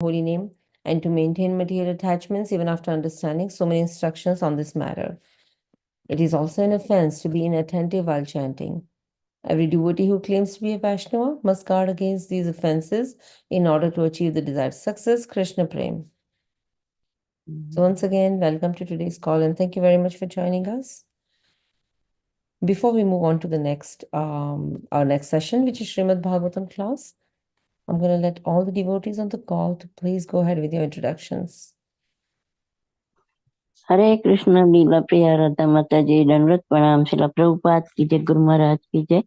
holy name and to maintain material attachments even after understanding so many instructions on this matter. It is also an offense to be inattentive while chanting. Every devotee who claims to be a Vaishnava must guard against these offenses in order to achieve the desired success, Krishna Prem. So once again, welcome to today's call and thank you very much for joining us. Before we move on to the next, our next session, which is Srimad Bhagavatam class, I'm going to let all the devotees on the call to please go ahead with your introductions. हरे कृष्ण लीला प्रिया राधा माता जी दंडवत प्रणाम शिला प्रभुपाद की जय गुरु महाराज की जय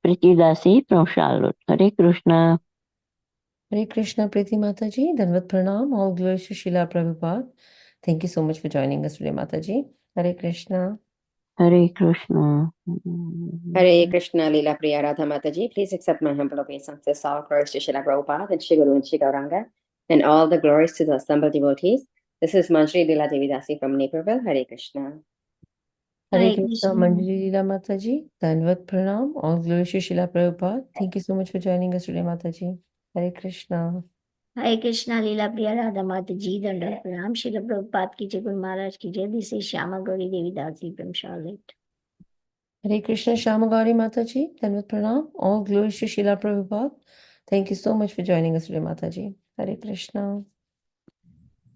प्रीति दासी from Charlotte. Hare Krishna. Hare Krishna, Priti Mataji, Dhanvat Pranam, all glories to Srila Prabhupada. Thank you so much for joining us today, Mataji. Hare Krishna. Hare Krishna. Hare Krishna, Leela Priya Radha Mataji. Please accept my humble obeisances. All glories to Srila Prabhupada and Shri Guru and Shri Gauranga, and all the glories to the assembled devotees. This is Manjri Leela Devidasi from Naperville. Hare Krishna. Hare Krishna, Manjari Leela Mataji, Dhanvat Pranam, all glories to Srila Prabhupada. Thank you so much for joining us today, Mataji. Hare Krishna. Hare Krishna, Leela Priya Radha Mataji, Dandavat Pranam, Srila Prabhupada ki jai, Guru Maharaj ki jai. This is Shyama Gauri Devidasi from Charlotte. Hare Krishna, Shyama Gauri Mataji, Dhanvat Pranam, all glories to Srila Prabhupada. Thank you so much for joining us today, Mataji. Hare Krishna.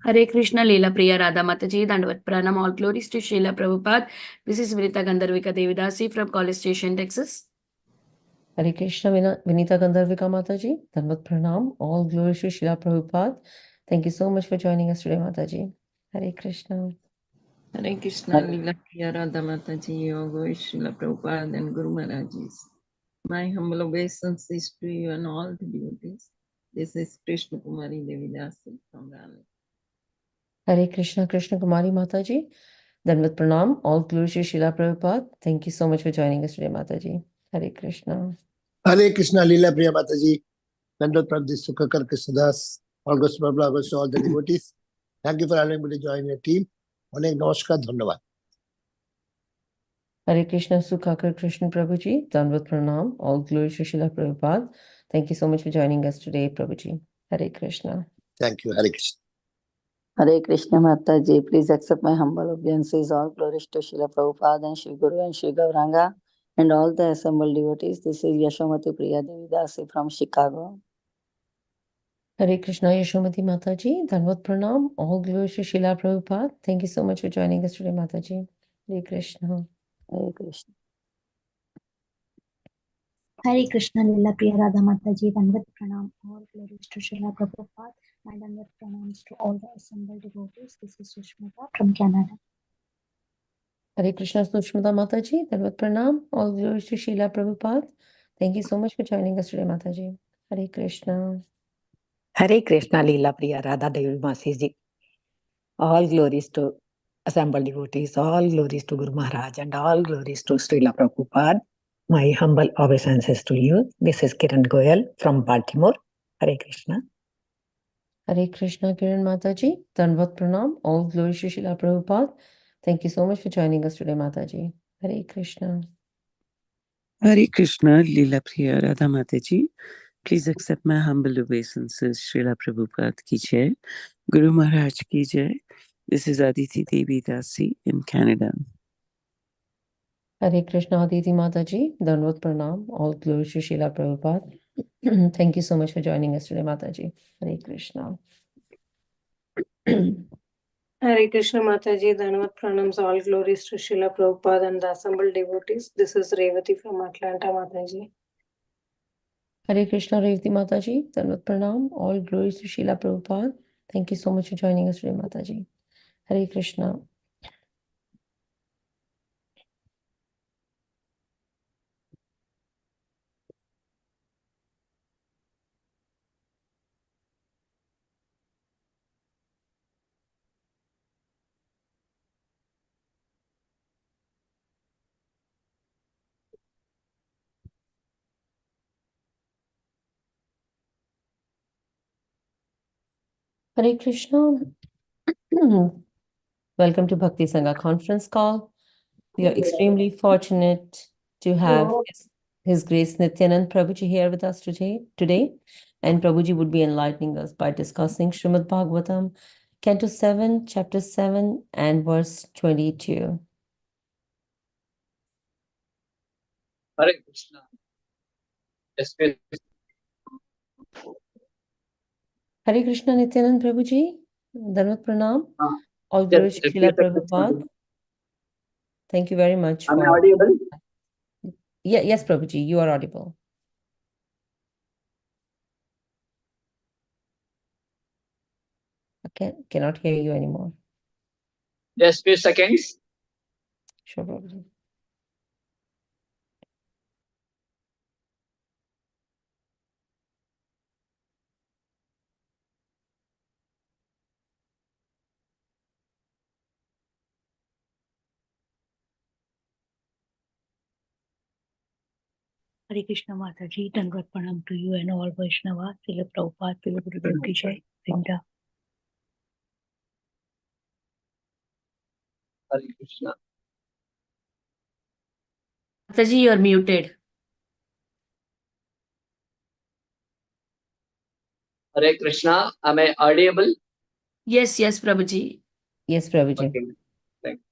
Hare Krishna, Leela Priya Radha Mataji, Dandavat Pranam, all glories to Srila Prabhupada. This is Vinita Gandharvika Devidasi from College Station, Texas. Hare Krishna, Vinita Gandharvika Mataji, Dhanvat Pranam, all glories to Srila Prabhupada. Thank you so much for joining us today, Mataji. Hare Krishna. Hare Krishna, Leela Priya Radha Mataji, all glories to Srila Prabhupada and Guru Maharajis. My humble obeisances to you and all the devotees. This is Krishna Kumari Devidasi from Raleigh. Hare Krishna, Krishna Kumari Mataji, Dhanvat Pranam, all glories to Srila Prabhupada. Thank you so much for joining us today, Mataji. Hare Krishna. Hare Krishna, Leela Priya Mataji, Dhanvat Pranam, Sukhakar Krishnadas, all goes to Prabhu, goes to all the devotees. Thank you for allowing me to join your team. Onek namaskar, dhanyavad. Hare Krishna, Sukhakar Krishna Prabhuji, Dhanvat Pranam, all glories to Srila Prabhupada. Thank you so much for joining us today, Prabhuji. Hare Krishna. Thank you, Hare Krishna. Hare Krishna Mata ji, please accept my humble obeisances. All glories to Srila Prabhupada and Shri Guru and Shri Gauranga and all the assembled devotees. This is Yashomati Priya Devidasi from Chicago. Hare Krishna, Yashomati Mataji, Dhanvat Pranam, all glories to Srila Prabhupada. Thank you so much for joining us today, Mataji. Hare Krishna. Hare Krishna. Hare Krishna, Leela Priya Radha Mataji, Dhanvat Pranam, all glories to Srila Prabhupada and Dhanvat Pranams to all the assembled devotees. This is Sushmita from Canada. Hare Krishna, Sushmita Mataji, Dhanvat Pranam, all glories to Srila Prabhupada. Thank you so much for joining us today, Mataji. Hare Krishna. Hare Krishna, Leela Priya Radha Devi Masiji. All glories to assembled devotees, all glories to Guru Maharaj, and all glories to Srila Prabhupada. My humble obeisances to you. This is Kiran Goyal from Baltimore. Hare Krishna. Hare Krishna, Kiran Mataji, Dhanvat Pranam, all glories to Srila Prabhupada. Thank you so much for joining us today, Mataji. Hare Krishna. Hare Krishna, Leela Priya Radha Mataji. Please accept my humble obeisances. Srila Prabhupada ki jai, Guru Maharaj ki jai. This is Aditi Devi Dasi in Canada. Hare Krishna, Aditi Mataji, Dhanvat Pranam, all glories to Srila Prabhupada. Thank you so much for joining us today, Mataji. Hare Krishna. Hare Krishna Mataji, Dhanvat Pranams, all glories to Srila Prabhupada and the assembled devotees. This is Revati from Atlanta, Mataji. Hare Krishna, Revati Mataji, Dhanvat Pranam, all glories to Srila Prabhupada. Thank you so much for joining us today, Mataji. Hare Krishna. Hare Krishna. Welcome to Bhakti Sangha conference call. We are extremely fortunate to have His Grace Nityananda Prabhuji here with us today. And Prabhuji would be enlightening us by discussing Srimad Bhagavatam, Canto 7, Chapter 7, and verse 22. Hare Krishna. Yes, please. Hare Krishna Nityananda Prabhuji. Danvat Pranam. All Yes, glory to yes, Srila please, Hare Krishna. Prabhupada. Thank you very much Am I for. audible? Yes, Prabhuji, you are audible. Okay, cannot hear you anymore. Just few seconds. Sure, Prabhuji. Hare Krishna Mataji, Dandavat Pranam to you and all Vaishnava, Srila Prabhupada, Srila Gurudev Ki Jai, Vrinda. Hare Krishna. Mataji, you are muted. Hare Krishna. Am I audible? Yes, Prabhuji. Yes, Prabhuji. Okay. Thank you.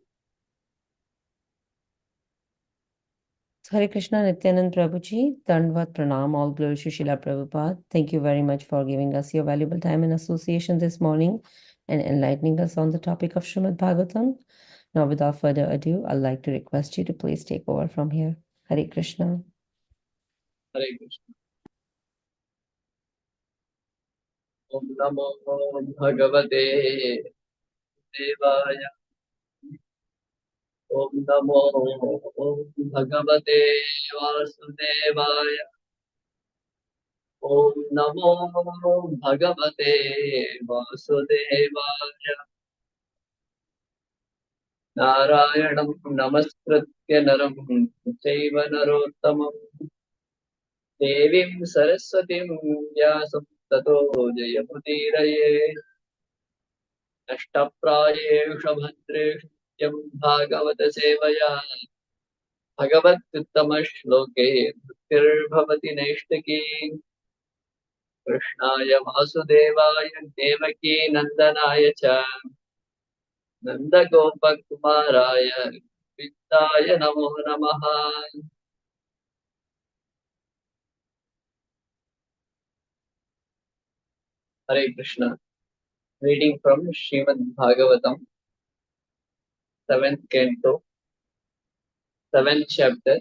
Hare Krishna Nityananda Prabhuji, Dandvat Pranam, all glory to Srila Prabhupada. Thank you very much for giving us your valuable time and association this morning and enlightening us on the topic of Srimad Bhagavatam. Now, without further ado, I'd like to request you to please take over from here. Hare Krishna. Hare Krishna. Om Namo Bhagavate Devaya. Om Namo Bhagavate Vasudevaya. Om Namo Bhagavate Vasudevaya. Narayanam Namaskritya Naram Chaiva Narottamam Devim Saraswatim Vyasam Tato Jayamudiraye Ashtaprayeshu Bhadreshu Yam Bhagavata Sevaya Bhagavat Uttama Shloke Bhaktir Neshtaki Krishnaya Vasudevaya Devaki Nandanaya Cha Nanda Gopa Kumaraya Vittaya Namo Namaha. Hare Krishna. Reading from Srimad Bhagavatam, 7th Canto, 7th chapter,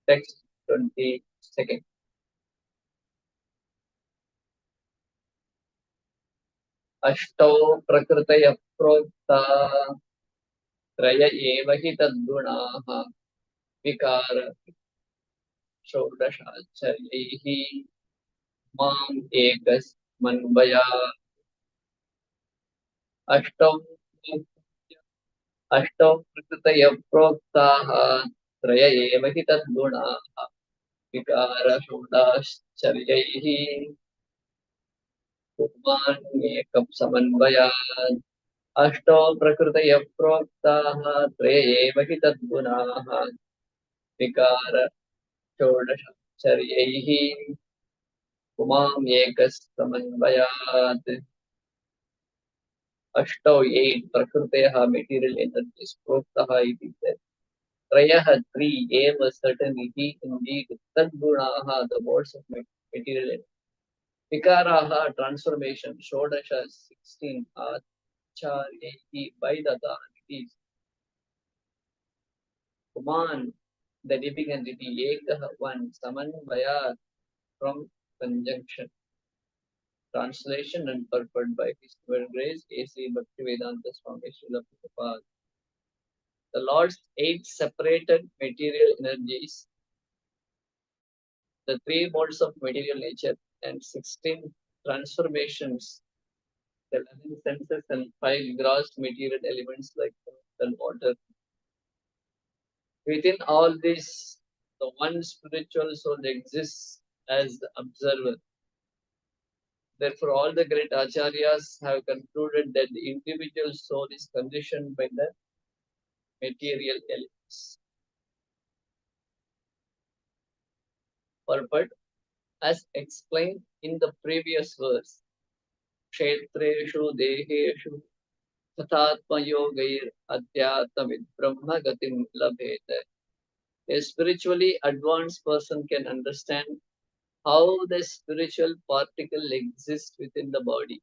text 22nd. Ashtau Prakritaya Prokta Traya Eva Hi Tadgunaha Vikara Shodashacharyahi Mam Ekas Manvaya Ashtau Prakritaya Prokta Traya Eva Hi Tadgunaha Vikara Shodashacharyahi Kuman Ekam Samanvayat Ashto Prakritaya Proktaha Treyeva Hi Tadgunaha Vikara Shodashacharyahi Kumam Ekas Samanvayat. Ashto 8 Prakriteha material energies Proktaha iti said. Trayaha 3 Eva certainty indeed Tadgunaha the words of material energies. Vikaraha transformation Shodasha 16 Acharyahi by the authorities. Kuman, the living entity, Ekah one, Samanvaya from conjunction. Translation and purport by His Divine Grace, A.C. Bhaktivedanta Swami Srila Prabhupada. The Lord's 8 separated material energies, the 3 modes of material nature, and 16 transformations, the 11 senses and 5 gross material elements like earth and water. Within all this, the one spiritual soul exists as the observer. Therefore, all the great acharyas have concluded that the individual soul is conditioned by the material elements. Purport: as explained in the previous verse. Kshetreshu deheshu tathatma yogair adhyatmid brahma gatim labhete. A spiritually advanced person can understand how the spiritual particle exists within the body,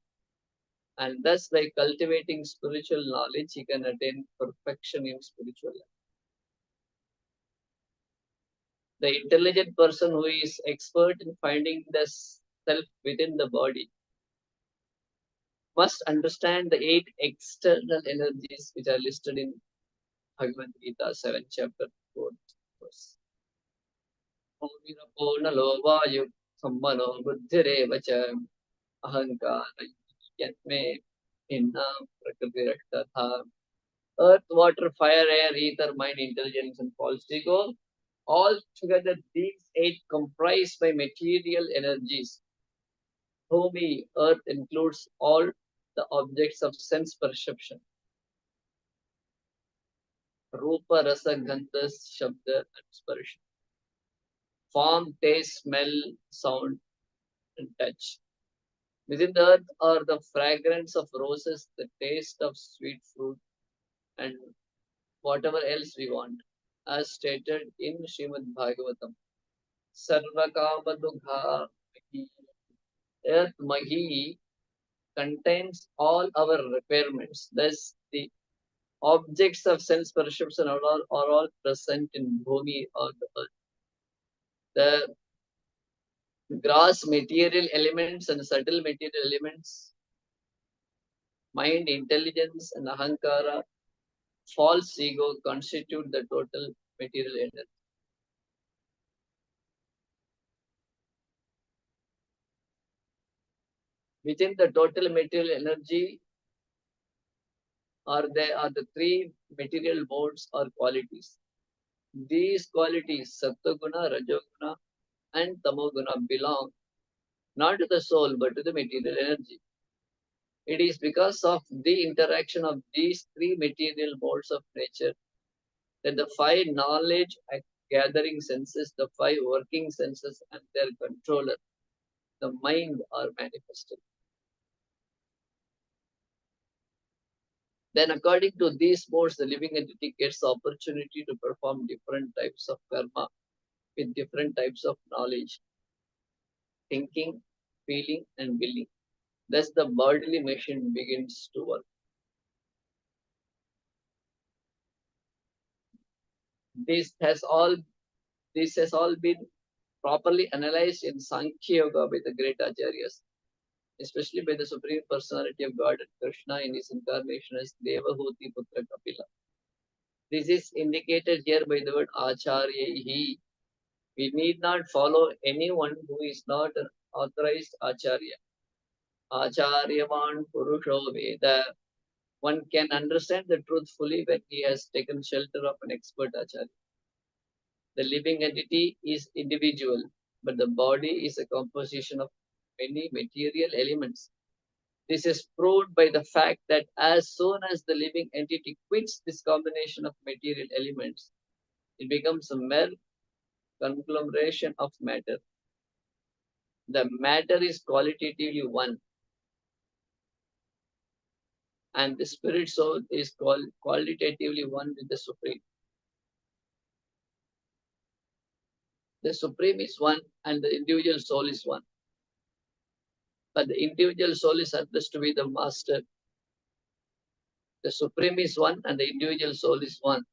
and thus by cultivating spiritual knowledge he can attain perfection in spiritual life. The intelligent person who is expert in finding the self within the body must understand the 8 external energies which are listed in Bhagavad Gita 7 chapter 4 verse. Omirapo nalo vayu sammano buddhirevacha ahankara yatme inna prakritiraktatha. Earth, water, fire, air, ether, mind, intelligence, and false ego. All together, these 8 comprised by material energies. Bhumi, earth, includes all the objects of sense perception. Rupa, rasa, gandha, shabda, and sparsha. Form, taste, smell, sound, and touch. Within the earth are the fragrance of roses, the taste of sweet fruit, and whatever else we want, as stated in Srimad Bhagavatam. Sarvakama dugha mahi. Earth mahi contains all our requirements. Thus, the objects of sense perception are all present in Bhumi or the earth. The gross material elements and subtle material elements, mind, intelligence, and ahankara, false ego constitute the total material energy. Within the total material energy are the 3 material modes or qualities. These qualities, Sattva-guna, Rajoguna, and Tamoguna, belong not to the soul but to the material energy. It is because of the interaction of these 3 material modes of nature that the 5 knowledge gathering senses, the 5 working senses, and their controller, the mind, are manifested. Then, according to these modes, the living entity gets the opportunity to perform different types of karma with different types of knowledge, thinking, feeling, and willing. Thus, the bodily machine begins to work. This has all been properly analyzed in Sankhya Yoga by the great Acharyas, especially by the Supreme Personality of Godhead Krishna in his incarnation as Devahuti Putra Kapila. This is indicated here by the word Acharya. We need not follow anyone who is not an authorized Acharya. Acharyaman Purusho Veda. One can understand the truth fully when he has taken shelter of an expert Acharya. The living entity is individual, but the body is a composition of many material elements. This is proved by the fact that as soon as the living entity quits this combination of material elements, it becomes a mere conglomeration of matter. The matter is qualitatively one, and the spirit soul is qualitatively one with the Supreme. The Supreme is one, and the individual soul is one. But the individual soul is addressed to be the master. The Supreme is one, and the individual soul is one.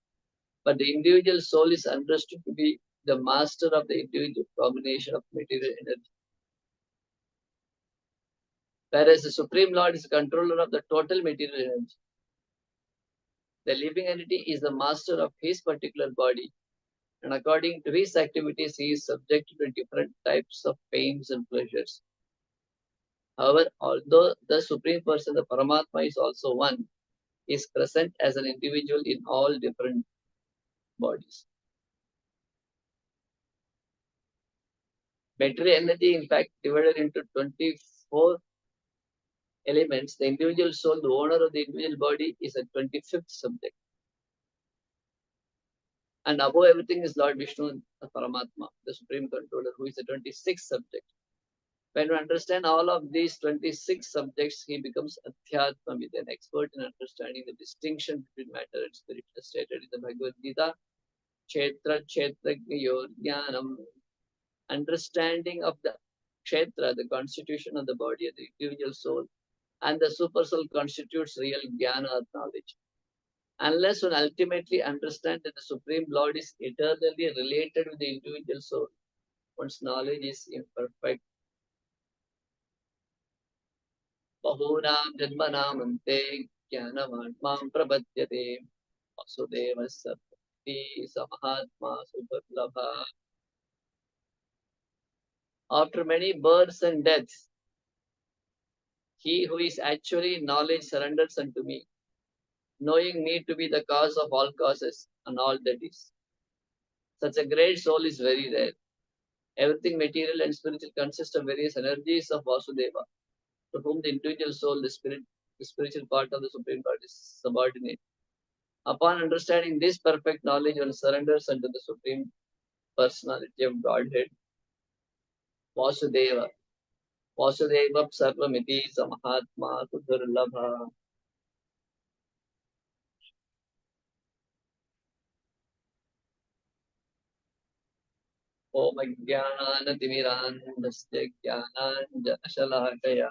But the individual soul is understood to be the master of the individual combination of material energy. Whereas the Supreme Lord is the controller of the total material energy. The living entity is the master of his particular body, and according to his activities, he is subjected to different types of pains and pleasures. However, although the Supreme Person, the Paramatma, is also one, he is present as an individual in all different bodies. Material energy, in fact, divided into 24 elements. The individual soul, the owner of the individual body, is a 25th subject. And above everything is Lord Vishnu, the Paramatma, the Supreme Controller, who is the 26th subject. When we understand all of these 26 subjects, he becomes Adhyatma, with an expert in understanding the distinction between matter and spirit, as stated in the Bhagavad Gita. Kshetra Kshetragyo Jnanam. Understanding of the Kshetra, the constitution of the body, the individual soul, and the super soul constitutes real Jnana, knowledge. Unless one ultimately understands that the Supreme Lord is eternally related with the individual soul, one's knowledge is imperfect. Bahunam janmanam ante jnanamatmam prapadyate vasudeva sarvati samahatma suparlabha. After many births and deaths, he who is actually in knowledge surrenders unto me, knowing me to be the cause of all causes and all that is. Such a great soul is very rare. Everything material and spiritual consists of various energies of Vasudeva, to whom the individual soul, the spirit, the spiritual part of the Supreme Lord, is subordinate. Upon understanding this perfect knowledge, one surrenders unto the Supreme Personality of Godhead, Vasudeva. Vasudeva Sarvamiti Samahatma Sudurlabha. Om Ajnanatimirandasya Jnananjanashalakaya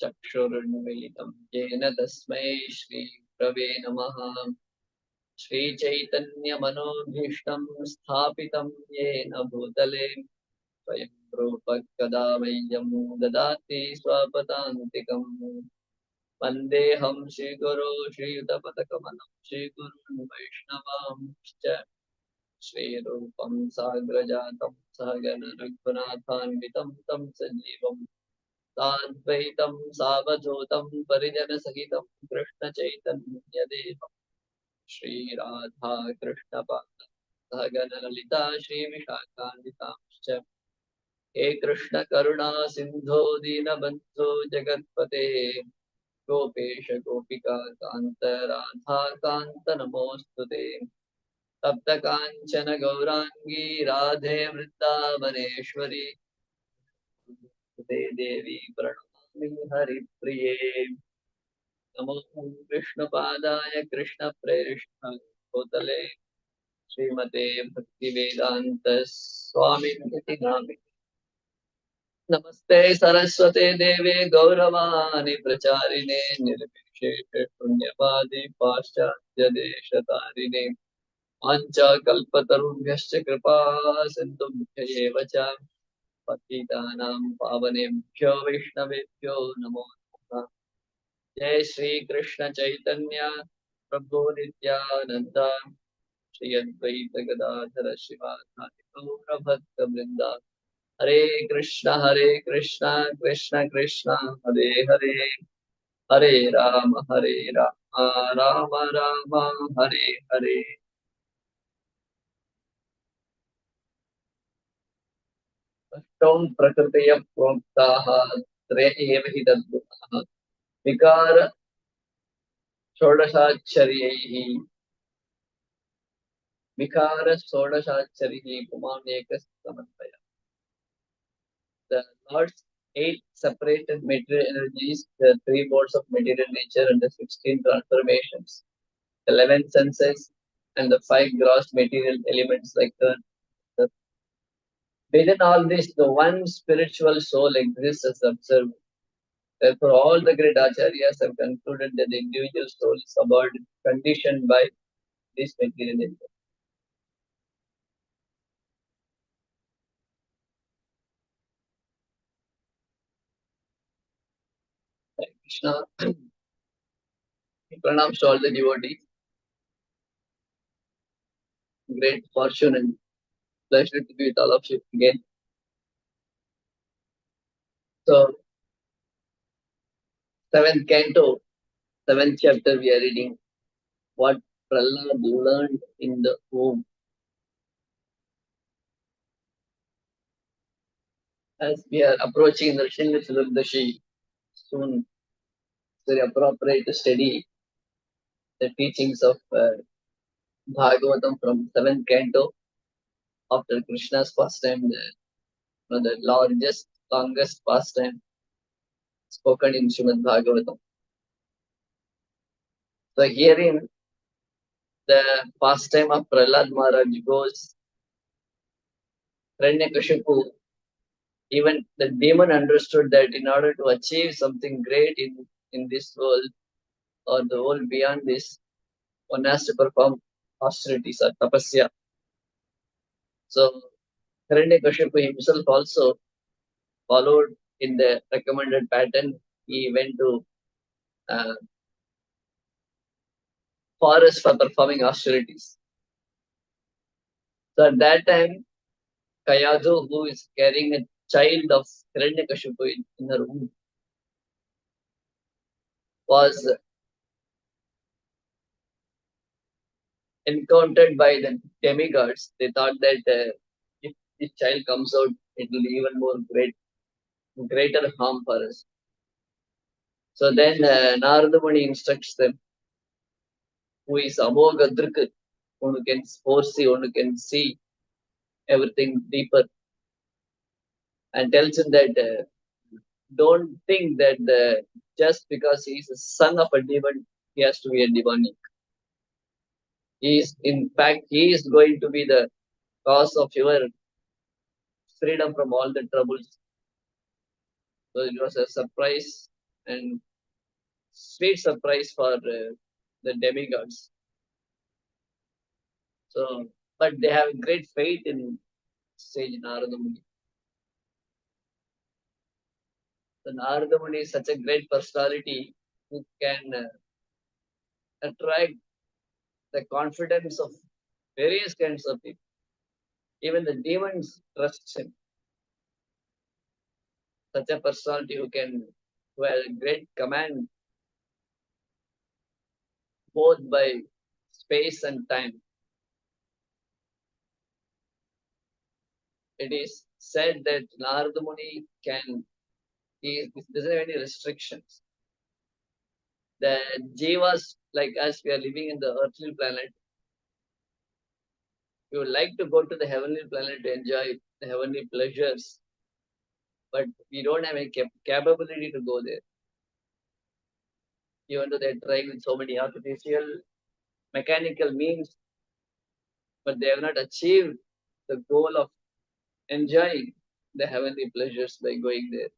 Chakshurunmilitam Yena Tasmai Shri Prave Namaha. Shri Chaitanya Manobhishtam Sthapitam Yena Bhutale Swayam Rupa Kadavayyam Dadati Swapatantikam Vandeham Shri Guru Shri Yudapatakamanam Shri Guru Vaishnavam Shri Rupam Sagrajatam Sahagana Raghunathanvitam Tam Sanjeevam Tadvaitam Savadhotam Parijana Sahitam Krishna Chaitanya Devam Shri Radha Krishna Pada Sahagana Lalita Shri Vishakhanvitam He Krishna Karuna Sindho Dinabandho Jagatpate Gopesha Gopika Kanta Radha Kanta Namostute Tapta Kanchana Gaurangi Radhe Vrindavaneshwari Devi Pranami Hari Priye Namo Krishna Padaya Krishna Preshna Kotale Srimate Bhakti Vedanta Swami Niti Nami Namaste Saraswate Deve Gauravani Pracharine Nirvishesha Punyavadi Paschatya Deshatarine Ancha Kalpatarubhyascha Kripa Sindhubhya Evacha Patitanam Pavanebhyo Vaishnavebhyo Namo Namaha. Jai Shri Krishna Chaitanya Prabhu Nityananda Shri Advaita Gadadhara Srivadhari Gaura Bhakta Vrinda Hare Krishna Krishna Krishna Hare Hare Hare Rama Rama Rama Hare Hare. Ashtam Prakritya Proktaha Tre Eva Hi Tadgunaha Vikara Shodashacharyahi Vikara Shodashacharyahi Pumanekas Samanvaya. The Lord's 8 separated material energies, the 3 modes of material nature and the 16 transformations, the 11 senses, and the 5 gross material elements like the within all this, the one spiritual soul exists as observed. Therefore, all the great acharyas have concluded that the individual soul is subordinate, conditioned by this material nature. Hare Krishna. Pranams to all the devotees. Great fortune and pleasure to be with all of you again. So, 7th canto, 7th chapter, we are reading what Prahlad learned in the womb. As we are approaching the Nrsimha Chaturdashi, soon it's very appropriate to study the teachings of Bhagavatam from 7th canto after Krishna's pastime, the largest, longest pastime spoken in Srimad Bhagavatam. So herein the pastime of Prahlad Maharaj goes, Hiranyakashipu, even the demon understood that in order to achieve something great in this world or the world beyond this, one has to perform austerities or tapasya. So Hiranyakashipu himself also followed in the recommended pattern. He went to forest for performing austerities. So at that time, Kayadu, who is carrying a child of Hiranyakashipu in her womb, was encountered by the demigods. They thought that if this child comes out, it will be even more greater harm for us. So then Narada Muni instructs them, who is Amogadrika, one can foresee, one can see everything deeper, and tells him that don't think that just because he is a son of a demon, he has to be a demonic. He is, in fact, he is going to be the cause of your freedom from all the troubles. So it was a surprise and sweet surprise for the demigods. So, but they have great faith in sage Narada Muni. So Narada Muni is such a great personality who can attract the confidence of various kinds of people. Even the demons trust him. Such a personality who has a great command both by space and time. It is said that Narada Muni he doesn't have any restrictions. The jivas, like us, we are living in the earthly planet. We would like to go to the heavenly planet to enjoy the heavenly pleasures, but we don't have any capability to go there. Even though they're trying with so many artificial, mechanical means, but they have not achieved the goal of enjoying the heavenly pleasures by going there.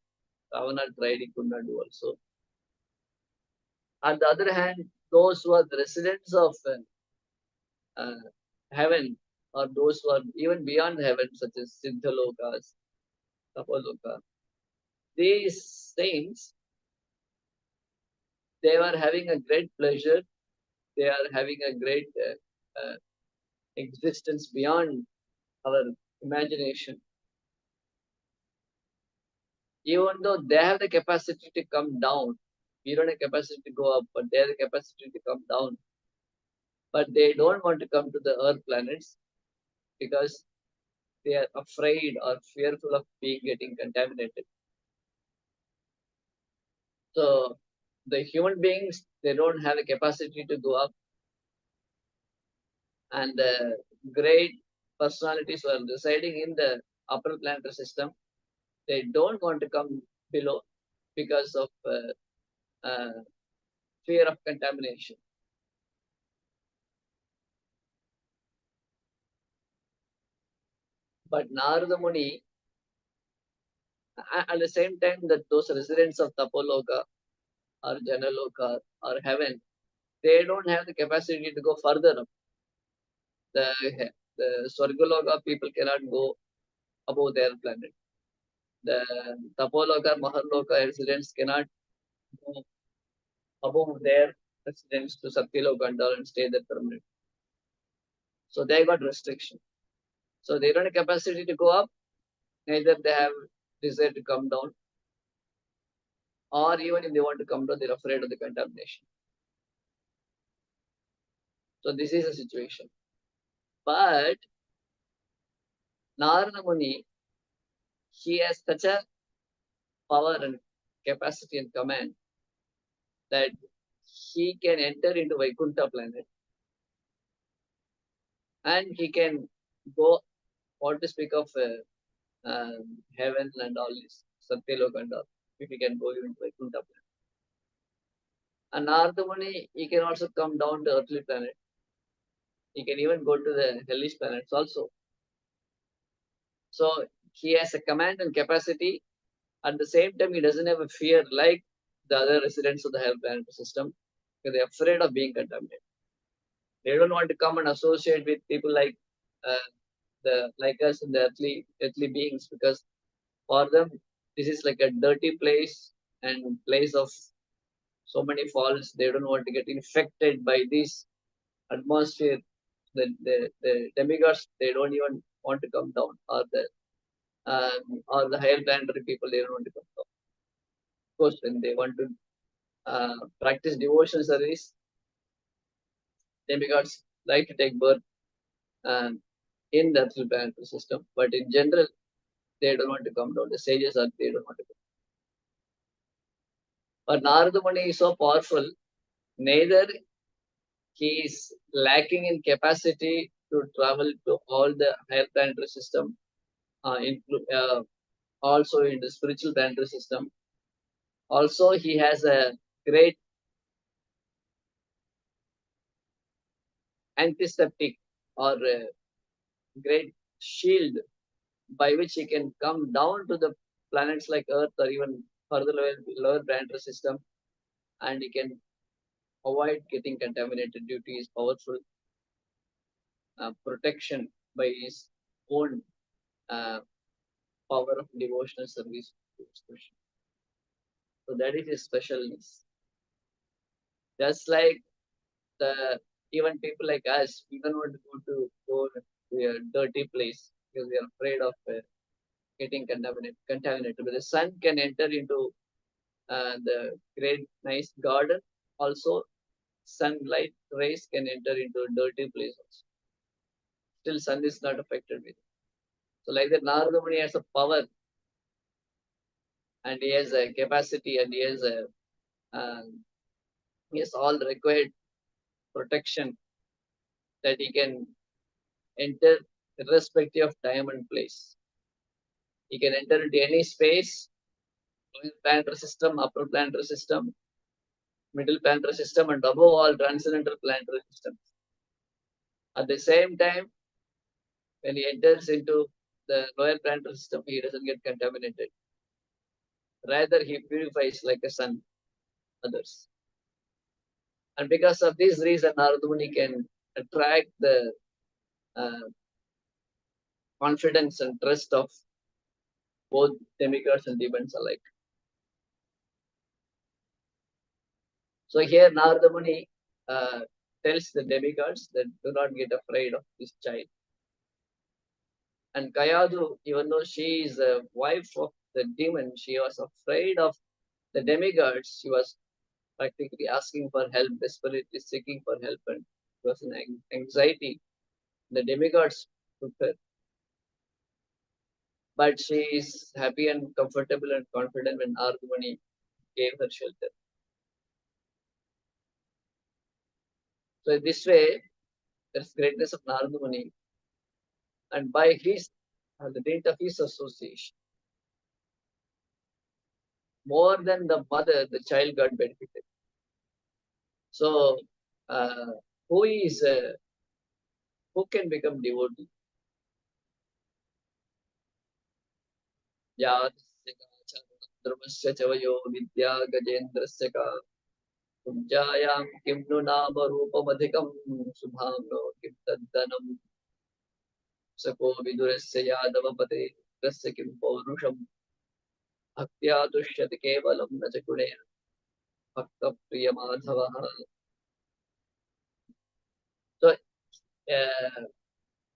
Ravana tried, he could not do also. On the other hand, those who are the residents of heaven, or those who are even beyond heaven, such as Siddhalokas, Tapaloka, these saints, they are having a great pleasure. They are having a great existence beyond our imagination. Even though they have the capacity to come down, we don't have capacity to go up, but they have the capacity to come down. But they don't want to come to the earth planets because they are afraid or fearful of getting contaminated. So the human beings, they don't have the capacity to go up, and the great personalities who are residing in the upper planetary system, they don't want to come below because of fear of contamination. But Narada Muni, at the same time that those residents of Tapoloka or Janaloka or heaven, they don't have the capacity to go further up. The Swargaloka people cannot go above their planet. The Tapoloka, Maharloka residents cannot go above their residents to Satyaloka and stay there permanently. So they got restriction. So they don't have capacity to go up, neither they have desire to come down, or even if they want to come down, they're afraid of the contamination. So this is a situation. But Narada Muni, he has such a power and capacity and command that he can enter into Vaikuntha planet and he can go, what to speak of heaven and all this, Satyalok and all, if he can go even to Vaikuntha planet. And Narada Muni, he can also come down to earthly planet. He can even go to the hellish planets also. So he has a command and capacity. At the same time, he doesn't have a fear like the other residents of the hell planet system, because they're afraid of being contaminated. They don't want to come and associate with people like like us and the earthly beings, because for them this is like a dirty place and place of so many faults. They don't want to get infected by this atmosphere. The demigods, they don't even want to come down, or the higher planetary people, they don't want to come down. Of course, when they want to practice devotion service, demigods like to take birth in the earthly planetary system, but in general, they don't want to come down. The sages are, they don't want to come. But Narada Muni is so powerful, neither he is lacking in capacity to travel to all the higher planetary system, also in the spiritual planetary system. Also, he has a great antiseptic or a great shield by which he can come down to the planets like Earth or even further lower planetary system, and he can avoid getting contaminated due to his powerful protection by his own power of devotional service to Krishna. So that is his specialness. Just like the even people like us, we don't want to go to a dirty place because we are afraid of getting contaminated. But the sun can enter into the great nice garden. Also, sunlight rays can enter into a dirty place also. Still, sun is not affected with it. So like that, Narada Muni has a power, and he has a capacity, and he has all the required protection that he can enter irrespective of time and place. He can enter into any space, lower planetary system, upper planetary system, middle planetary system, and above all transcendental planetary systems. At the same time, when he enters into the lower planetary system, he doesn't get contaminated. Rather, he purifies like a sun others. And because of this reason, Narada Muni can attract the confidence and trust of both demigods and demons alike. So here Narada Muni tells the demigods that do not get afraid of this child. And Kayadu, even though she is a wife of the demon, she was afraid of the demigods. She was practically asking for help, desperately seeking for help, and it was an anxiety. The demigods took her. But she is happy and comfortable and confident when Narada Muni gave her shelter. So in this way, there's greatness of Narada Muni, and by his, the dint of his association, more than the mother, the child got benefited. So, who can become devotee? Dharmasya chavayo vidya gajendrasya ka Ujjayam kim nu nama rupamadhikam subhamno kim taddanam sako vidurasya yadavapate rasya kim paurusham bhaktya dushyati kevalam nachakunena bhakta priya madhavaha. So,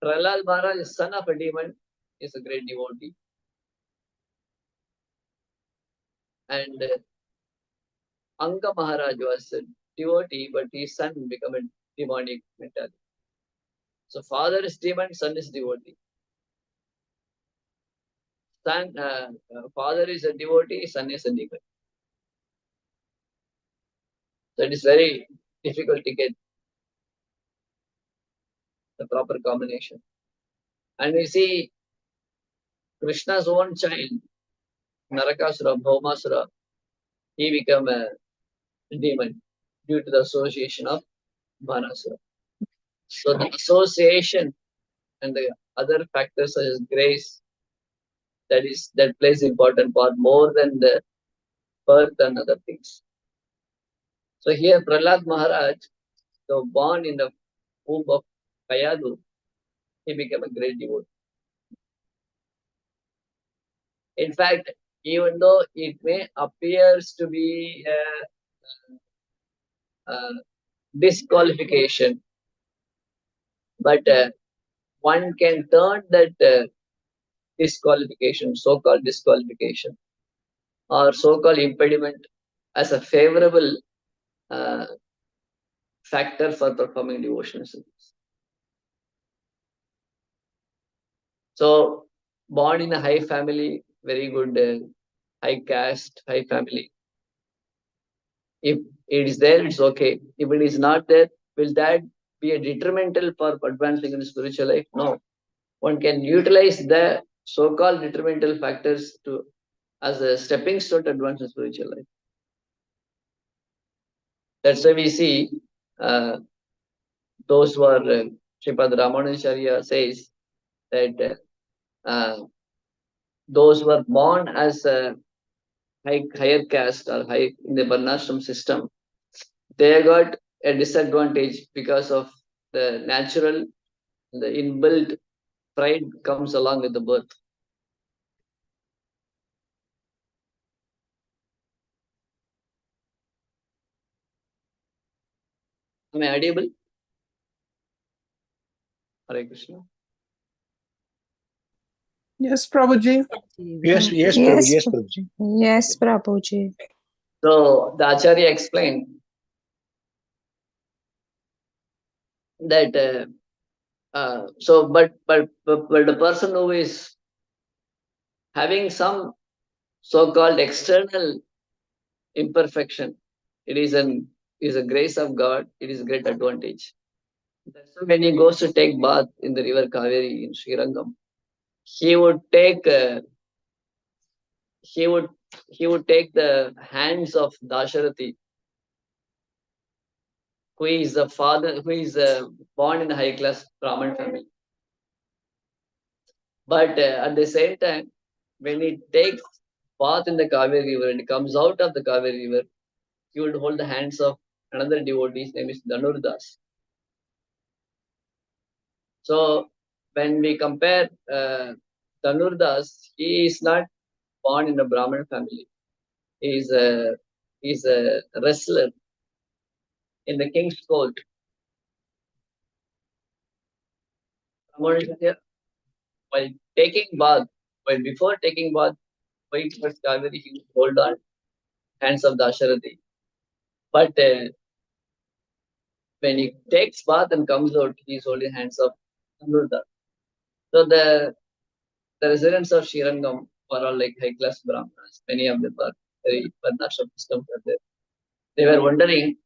Prahlad Maharaj, son of a demon, is a great devotee. And Anga Maharaj was a devotee, but his son became a demonic mentality. So father is demon, son is devotee. Father is a devotee, son is a demon. So it is very difficult to get the proper combination. And we see Krishna's own child, Narakasura, Bhaumasura, he became a demon due to the association of Manasura. So the association and the other factors such as grace, that plays important part more than the birth and other things. So here Prahlad Maharaj, though born in the womb of Kayadu, he became a great devotee. In fact, even though it may appears to be a disqualification, but one can turn that disqualification, so-called disqualification, or so-called impediment as a favorable factor for performing devotional service. So, born in a high family, very good, high caste, high family. If it is there, it's okay. If it is not there, will that be a detrimental for advancing in spiritual life? No. One can utilize the so-called detrimental factors as a stepping stone to advance in spiritual life. That's why we see those who are Srimad Ramanujacharya says that those who are born as a higher caste or high in the Varnashram system, they got a disadvantage because of the natural, the inbuilt pride comes along with the birth. Am I audible? Hare Krishna. Yes, Prabhuji. Yes, yes, Prabhu, yes, Prabhuji. Yes, Prabhuji. So the Acharya explained that but the person who is having some so-called external imperfection, it is a grace of God. It is a great advantage. That's why when he goes to take bath in the river Kaveri in Srirangam, he would take the hands of Dasharathi, who is the father, who is born in a high class Brahmin family. But at the same time, when he takes bath in the Kaveri river and comes out of the Kaveri river, he would hold the hands of another devotee. His name is Dhanurdas. So when we compare Dhanurdas, he is not born in a Brahmin family. He is a wrestler in the king's court. While taking bath, before taking bath, going towards Kaveri, he would hold on hands of Dasharathi. But when he takes bath and comes out, he is holding hands of Dhanurdas. So the residents of Srirangam were all like high class Brahmanas. Many of them were very Varnashram systems were there. They were wondering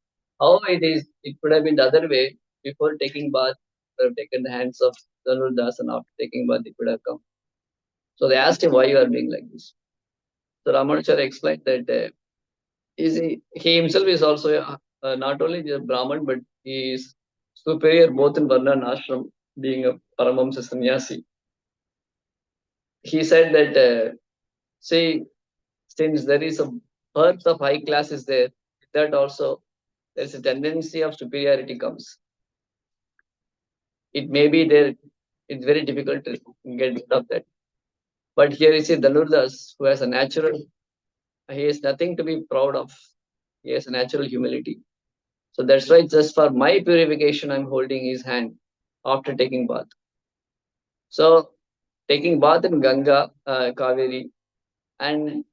how it could have been the other way. Before taking bath, they have taken the hands of Dhanurdas, and after taking bath, they could have come. So they asked him, why you are being like this? So Ramanujacharya explained that he himself is also not only a Brahman, but he is superior both in Varna and Ashram, being a Paramamsa sannyasi. He said that, since there is a birth of high class is there, that also there's a tendency of superiority comes. It may be there, it's very difficult to get rid of that. But here is Dhanurdas, who has a natural, he has nothing to be proud of. He has a natural humility. So that's why just for my purification, I'm holding his hand after taking bath. So taking bath in Ganga, Kaveri, and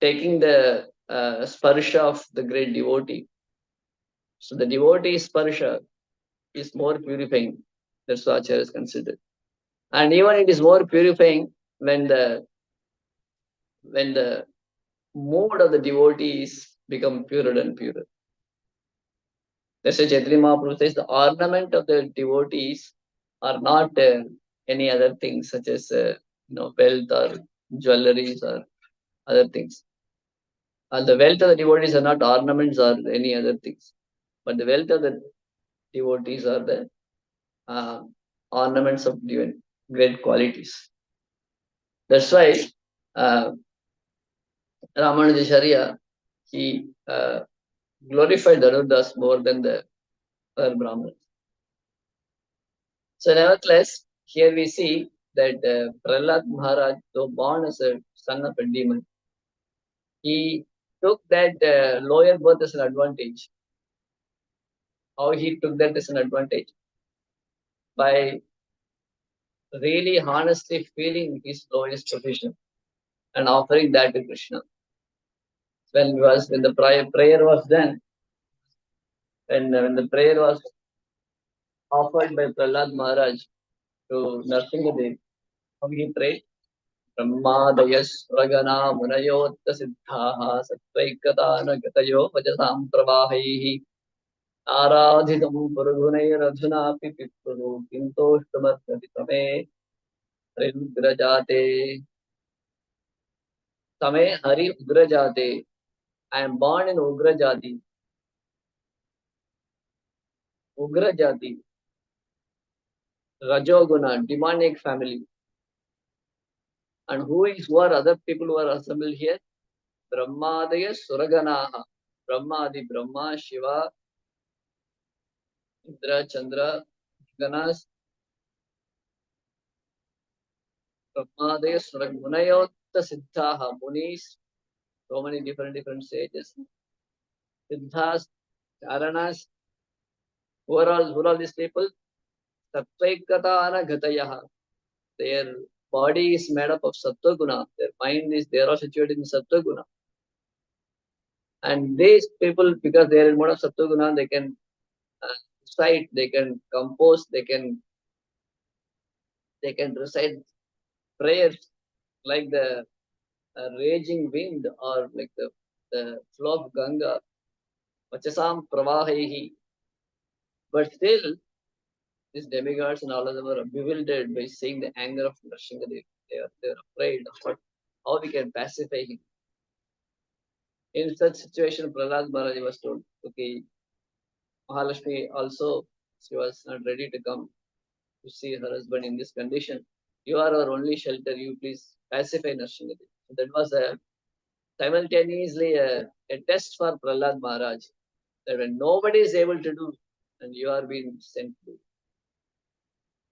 taking the sparsha of the great devotee. So the devotee sparsha is more purifying. That's what Acharya is considered. And even it is more purifying when the mood of the devotees become purer and purer. That's why Chaitanya Mahaprabhu says the ornament of the devotees are not any other things such as wealth or jewelries or other things. The wealth of the devotees are not ornaments or any other things, but the wealth of the devotees are the ornaments of divine great qualities. That's why Ramanujacharya, he glorified Dhanudas more than the other Brahmanas. So nevertheless, here we see that Prahlad Maharaj, though born as a son of a demon, he took that lower birth as an advantage. How he took that as an advantage? By really honestly feeling his lowest position and offering that to Krishna. When the prayer was done, when the prayer was offered by Prahlad Maharaj to Narsingadev, how he prayed? ब्रह्मादयस्रगना मुनयोत्तसिद्धाः सत्त्वैकतानगतयो वचसां प्रवाहैः आराधितं पुरुगुणैरधुनापि पिप्रुः किन्तोष्टमर्हति तमे हरिरुद्रजाते तमे Hari उग्रजाते. I am born in Ugra Jati. Ugra Jati. Rajoguna, demonic family. And who are other people who are assembled here? Brahmadaya Suraganaha. Brahmadi, Brahma, Shiva, Indra, Chandra, Ganas, Brahmadaya Surag, Munayotta Siddhaha, Munis, so many different sages. Siddhas, Charanas, who are all these people? Sattvaikatana Gatayaha. Their body is made up of Sattva Guna. Their mind is, they are all situated in Sattva Guna. And these people, because they are in mode of Sattva Guna, they can recite, they can compose, they can recite prayers like the raging wind or like the flow of Ganga, Vachasam Pravahehi. But still, these demigods and all of them are bewildered by seeing the anger of Nrsimhadev. They are afraid of how we can pacify him. In such situation, Prahlad Maharaj was told, okay, Mahalakshmi also, she was not ready to come to see her husband in this condition. You are our only shelter, you please pacify Nrsimhadev. So that was simultaneously a test for Prahlad Maharaj, that when nobody is able to do, and you are being sent to do.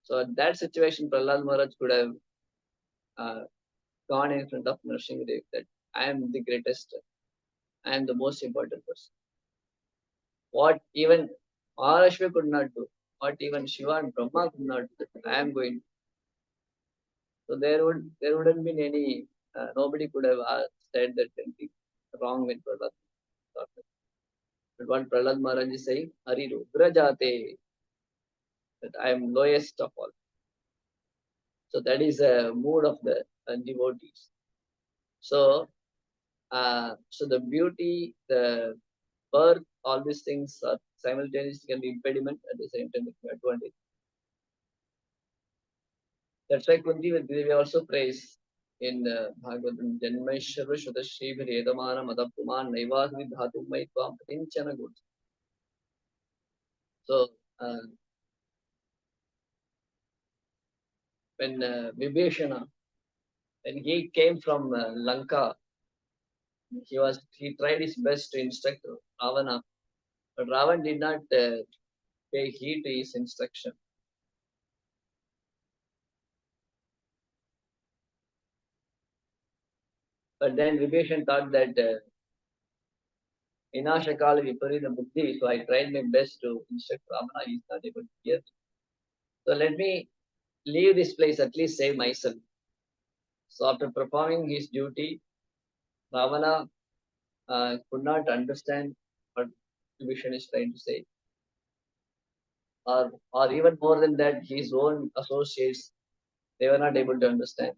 So at that situation, Prahlad Maharaj could have gone in front of Nrsimhadev that I am the greatest, I am the most important person. What even Maharashtra could not do, what even Shiva and Brahma could not do, I am going. So there wouldn't been any, nobody could have said that anything wrong with Prahlad. But what Prahlad Maharaj is saying, Hari Rudrajate, that I am lowest of all. So that is a mood of the devotees. So, so the beauty, the birth, all these things are simultaneously can be impediment at the same time advantage. That's why Kunti Devi also prays in Bhagavatam, Janmaishvara Shudashri Vedamana Madapuman Naivasmi Dhatu Maitvam Patinchana Good. So when Vibhishana, when he came from Lanka, he tried his best to instruct Ravana, but Ravan did not pay heed to his instruction. But then Vibhishan thought that Vinashakala Viparita Buddhi, so I tried my best to instruct Ravana, he is not able to hear. So let me leave this place, at least save myself. So after performing his duty, Ravana could not understand what Vibhishan is trying to say. Or even more than that, his own associates, they were not able to understand.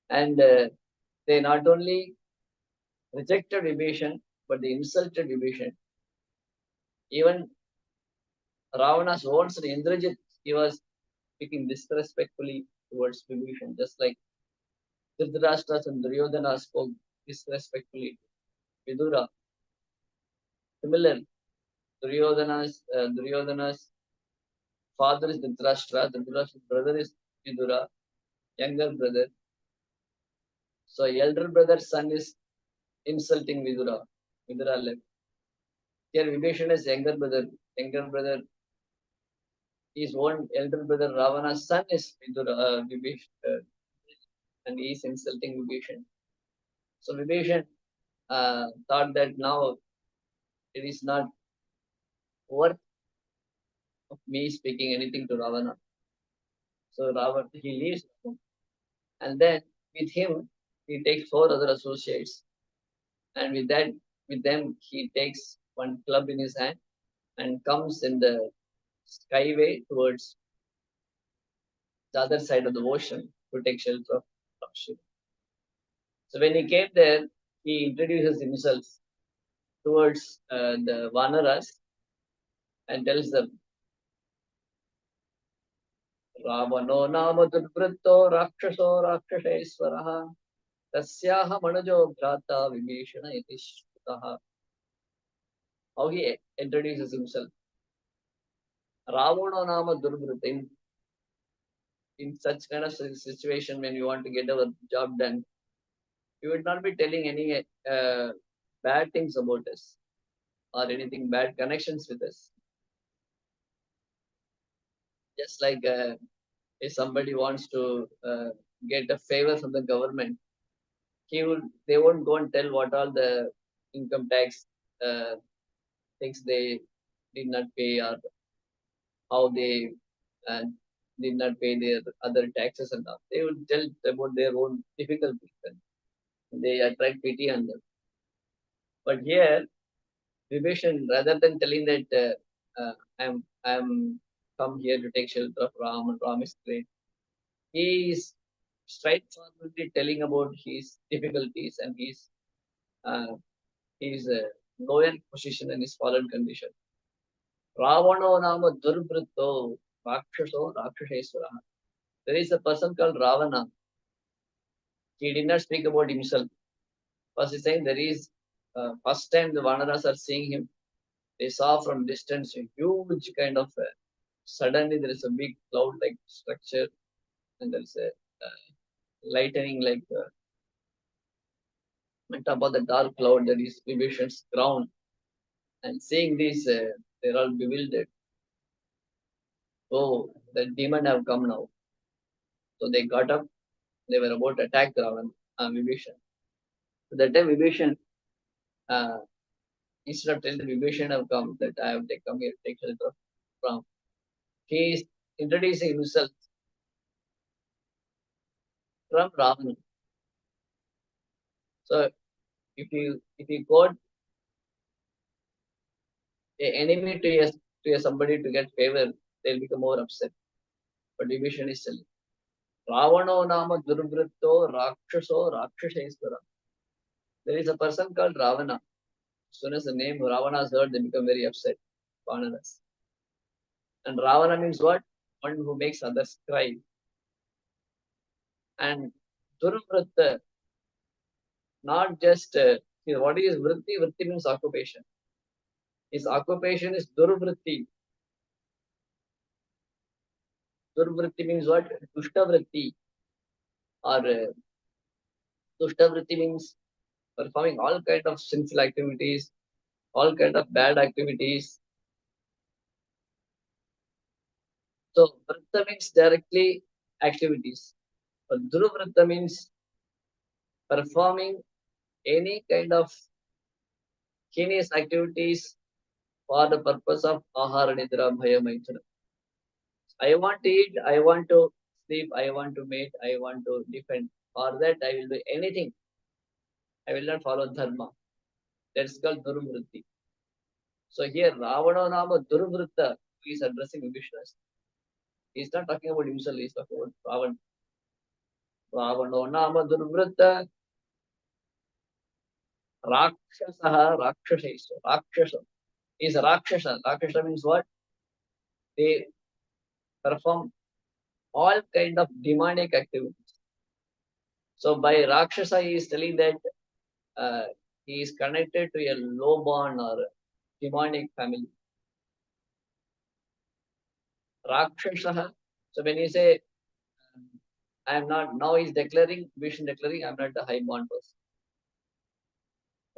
And they not only rejected Vibhishan, but they insulted Vibhishan. Even Ravana's own son Indrajit, he was speaking disrespectfully towards Vibhishan, just like Dhritarashtra and Duryodhana spoke disrespectfully to Vidura. Similarly, Duryodhana's father is Dhritarashtra, Dhritarashtra's brother is Vidura, younger brother. So elder brother's son is insulting Vidura. Vidura left. Here Vibhishana's younger brother, his own elder brother Ravana's son is Vidura, and he is insulting Vibhishan. So Vibhishan thought that now it is not worth of me speaking anything to Ravana. So Ravana, he leaves, and then with him he takes 4 other associates, and with them he takes one club in his hand and comes in the skyway towards the other side of the ocean to take shelter of Shiva. So when he came there, he introduces himself towards the Vanaras and tells them, Ravano nama durvritto rakshaso rakshaseswaraha tasyaha manajo bhrata vibhishana iti shrutaha. How he introduces himself. Ravana nama durvritta. In such kind of situation, when you want to get our job done, you would not be telling any bad things about us or anything bad connections with us. Just like if somebody wants to get a favor from the government, they won't go and tell what all the income tax things they did not pay or how they did not pay their other taxes and all. They would tell about their own difficulties and they attract pity on them. But here, Vibhishan, rather than telling that I'm come here to take shelter of Ram and Ram is great, he is straightforwardly telling about his difficulties and his lower position and his fallen condition. Ravano nama durbritto rakshaso rakshaseswara. There is a person called Ravana. He did not speak about himself. First he's saying there is first time the Vanaras are seeing him. They saw from distance a huge kind of suddenly there is a big cloud-like structure and there is a lightning like on top of the dark cloud there is Vibhishan's crown. And seeing this, they're all bewildered. Oh, the demon have come now. So they got up. They were about to attack Vibhishan. So that time Vibhishan, instead of telling the Vibhishan have come, that I have come here to take shelter from, he is introducing himself from Ravana. So if you quote an enemy to somebody to get favor, they'll become more upset. But Vibhishan is telling, Ravano nama durvritto rakshaso rakshaseswara. There is a person called Ravana. As soon as the name Ravana is heard, they become very upset. Vanaras. And Ravana means what? One who makes others cry. And Durvritta, not just, what is Vritti? Vritti means occupation. His occupation is Durvritti. Durvritti means what? Dushtavritti. Or Dushtavritti means performing all kind of sinful activities, all kind of bad activities. So Vritta means directly activities. But Durvritta means performing any kind of heinous activities for the purpose of ahara nidra bhaya maithuna. I want to eat, I want to sleep, I want to mate, I want to defend. For that I will do anything. I will not follow dharma. That's called durvritti. So here Ravana Nama Durvritta, he is addressing Vibhishana. He is not talking about himself, he is talking about Ravana. Ravano Nama Durvritta Rakshasaha Rakshasesha. Rakshasa is a Rakshasa. Rakshasa means what? They perform all kind of demonic activities. So by Rakshasa, he is telling that he is connected to a low-born or demonic family. Rakshasa. So when you say, I am not, now he's declaring, Vishnu declaring, I am not the high-born person.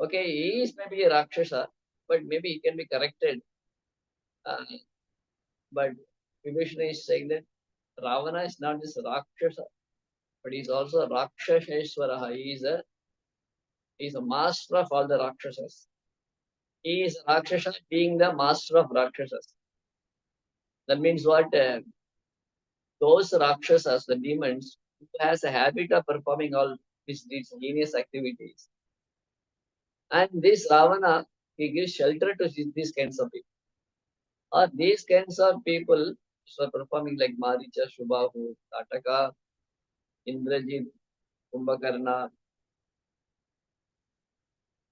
Okay, he is maybe a Rakshasa, but maybe he can be corrected. But Vishnu is saying that Ravana is not just Rakshasa, but he's also Rakshasheshwara. He is a master of all the Rakshasas. He is a Rakshasa being the master of Rakshasas. That means what? Those Rakshasas, the demons, who has a habit of performing all these heinous activities. And this Ravana, he gives shelter to these kinds of people. Or these kinds of people who are performing like Maricha, Shubhahu, Tataka, Indrajit, Kumbhakarna,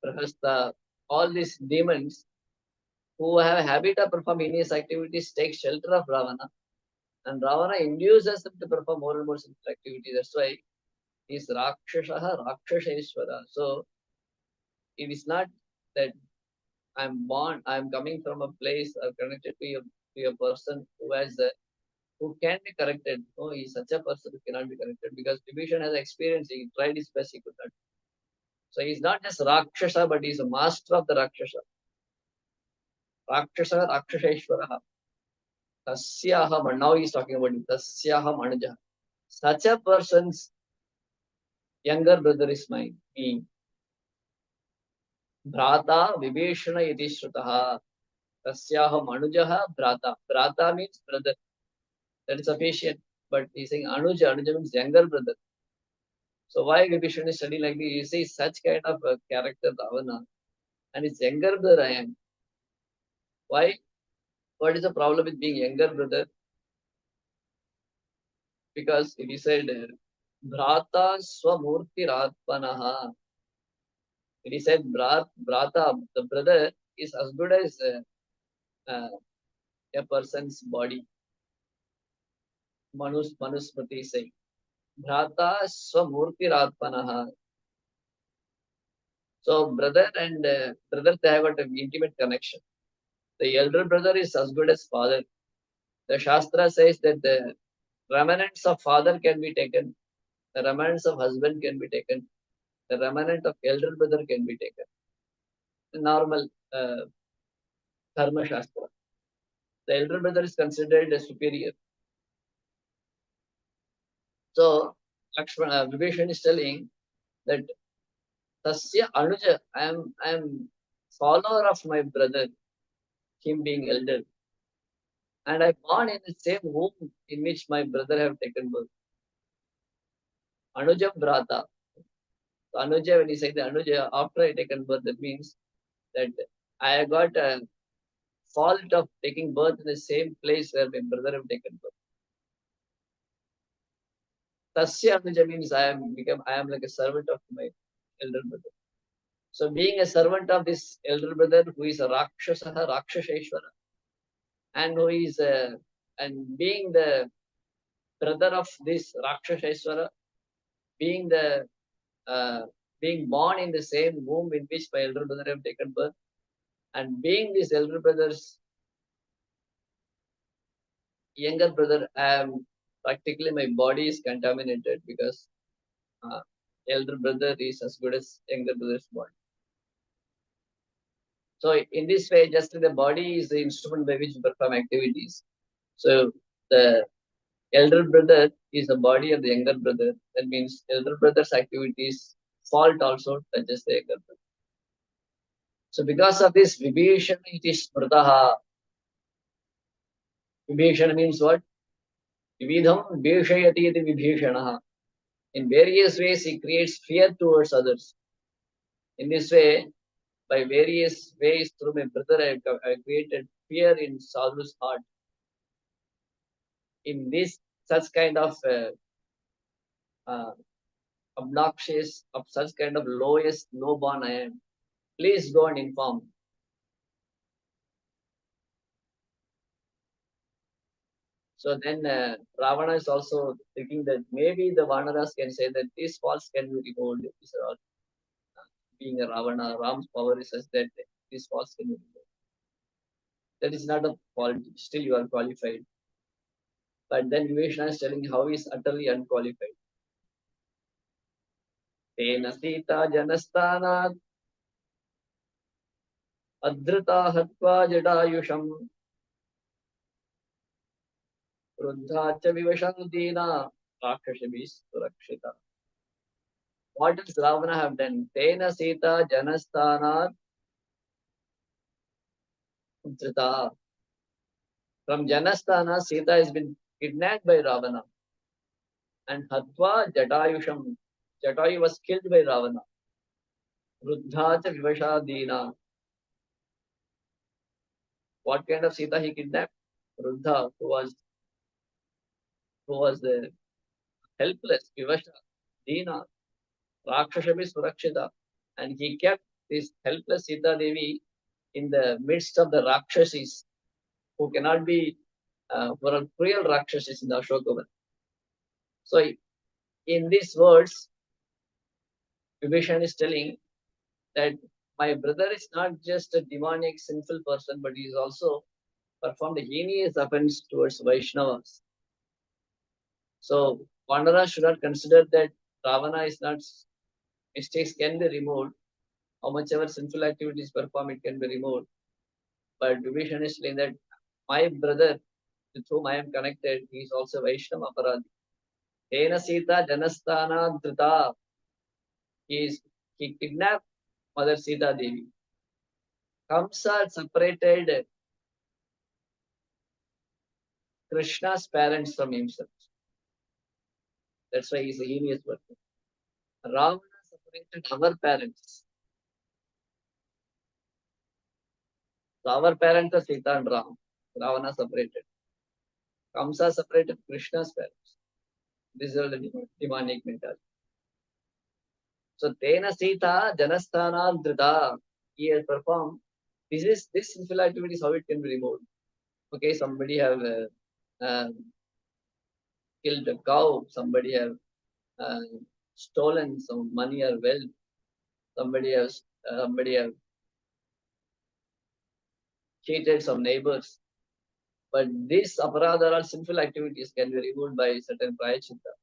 Prahasta, all these demons who have a habit of performing heinous activities take shelter of Ravana. And Ravana induces them to perform more and more sinful activities. That's why he is Rakshasha, Rakshasheshwara. So it is not that I'm born, I'm coming from a place or connected to a person who can be corrected. No, he is such a person who cannot be corrected because Vibhishan has experience. He tried his best, he could not. So he's not just Rakshasa, but he's a master of the Rakshasa. Rakshasa, Rakshasheshwara. Tasyaham, now he's talking about it. Tasyaham Anuja. Such a person's younger brother is mine, me. Bhrata Vibhishana iti shrutaha. Tasyaham Anujaha Bhrata. Bhrata means brother. That is sufficient. But he's saying Anuja. Anuja means younger brother. So why Vibhishana is studying like this? You see such kind of a character, Ravana. And his younger brother I am. Why? What is the problem with being younger brother? Because it is said, Bhrata Swamurti Ratpanaha. It is said, Bhrata, the brother, is as good as a person's body. Manusmriti is saying, Bhrata Swamurti Ratpanaha. So brother and brother, they have got an intimate connection. The elder brother is as good as father. The Shastra says that the remnants of father can be taken, the remnants of husband can be taken, the remnant of elder brother can be taken. The normal Dharma Shastra. The elder brother is considered a superior. So Lakshmana, Vibhishan is telling that Tasya Anuja, I am follower of my brother, him being elder. And I born in the same womb in which my brother have taken birth. Anuja Bhrata. So Anuja, when he said the Anuja, after I taken birth, that means that I got a fault of taking birth in the same place where my brother have taken birth. Tasya Anuja means I am like a servant of my elder brother. So being a servant of this elder brother who is a Rakshasa, Rakshasheshwara, and who is and being the brother of this Rakshasheshwara, being being born in the same womb in which my elder brother have taken birth, and being this elder brother's younger brother, I am practically my body is contaminated because elder brother is as good as younger brother's body. So in this way, just the body is the instrument by which we perform activities. So the elder brother is the body of the younger brother. That means elder brother's activities fault also touches the younger brother. So because of this, Vibhishana it is Smrtaha. Vibhishana means what? Vividham Vibhishayati iti Vibhishanaha. In various ways, he creates fear towards others. In this way, by various ways through my brother, I created fear in Sadhu's heart. In this such kind of obnoxious, of such kind of lowest, low-born I am. Please go and inform. So then Ravana is also thinking that maybe the Vanaras can say that these faults can be removed. These are all, being a Ravana, Ram's power is such that these faults can be removed. That is not a fault. Still you are qualified. But then Viveshana is telling how he is utterly unqualified. Tena Sita Janasthanat Adhrita Hatva Jadayusham Ruddha Cha Vivashandina Rakshashabis Surakshita. What does Ravana have done? Tena Sita Janasthanat Adhrita. From Janasthana, Sita has been kidnapped by Ravana. And Hatva Jatayusham. Jatayu was killed by Ravana. Ruddha Cha Vivashadina. What kind of Sita he kidnapped? Ruddha, who was the helpless, Vivasha, Dina, Rakshashabi Surakshita. And he kept this helpless Sita Devi in the midst of the Rakshasis, who cannot be, who are real Rakshasis in the Ashokavan. So in these words, Vibhishan is telling that my brother is not just a demonic, sinful person, but he is also performed a heinous offense towards Vaishnavas. So Pandara should not consider that Ravana is not, mistakes can be removed. How much ever sinful activities perform, it can be removed. But Vibhishan is saying that my brother with whom I am connected, he is also Vaishnava Aparadhi. Tena Sita Janasthana Dhrita. He kidnapped Mother Sita Devi. Kamsa separated Krishna's parents from himself. That's why he is a heinous person. Ravana separated our parents. So our parents are Sita and Ram. Ravana separated. Kamsa separated Krishna's parents. This is all the demonic mentality. So Tena Sita Janasthana Dhrita. He has performed. This sinful activity is how it can be removed. Okay, somebody have killed a cow. Somebody have stolen some money or wealth. Somebody have cheated some neighbors. But these aparadha or sinful activities can be removed by certain prayachitta.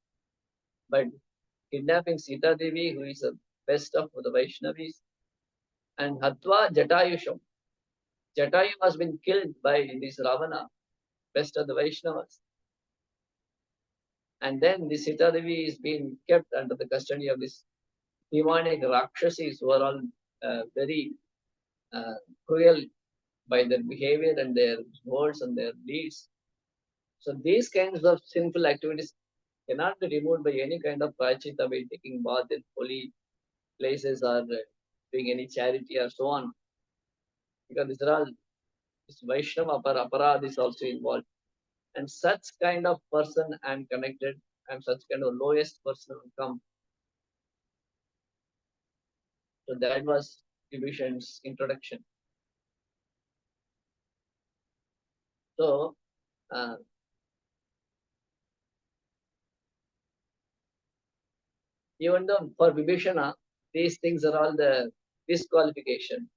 But kidnapping Sita Devi, who is the best of the Vaishnavis, and Hatva Jatayusham. Jatayu has been killed by this Ravana, best of the Vaishnavas. And then the Sita Devi is being kept under the custody of this demonic Rakshasis who are all very cruel by their behavior and their words and their deeds. So these kinds of sinful activities cannot be removed by any kind of prachita, by taking bath in holy places or doing any charity or so on. Because these are all, this Vaishnava aparadha is also involved. And such kind of person I am connected, I am such kind of lowest person who come. So that was Vibhishan's introduction. So even though for Vibhishana, these things are all the disqualification.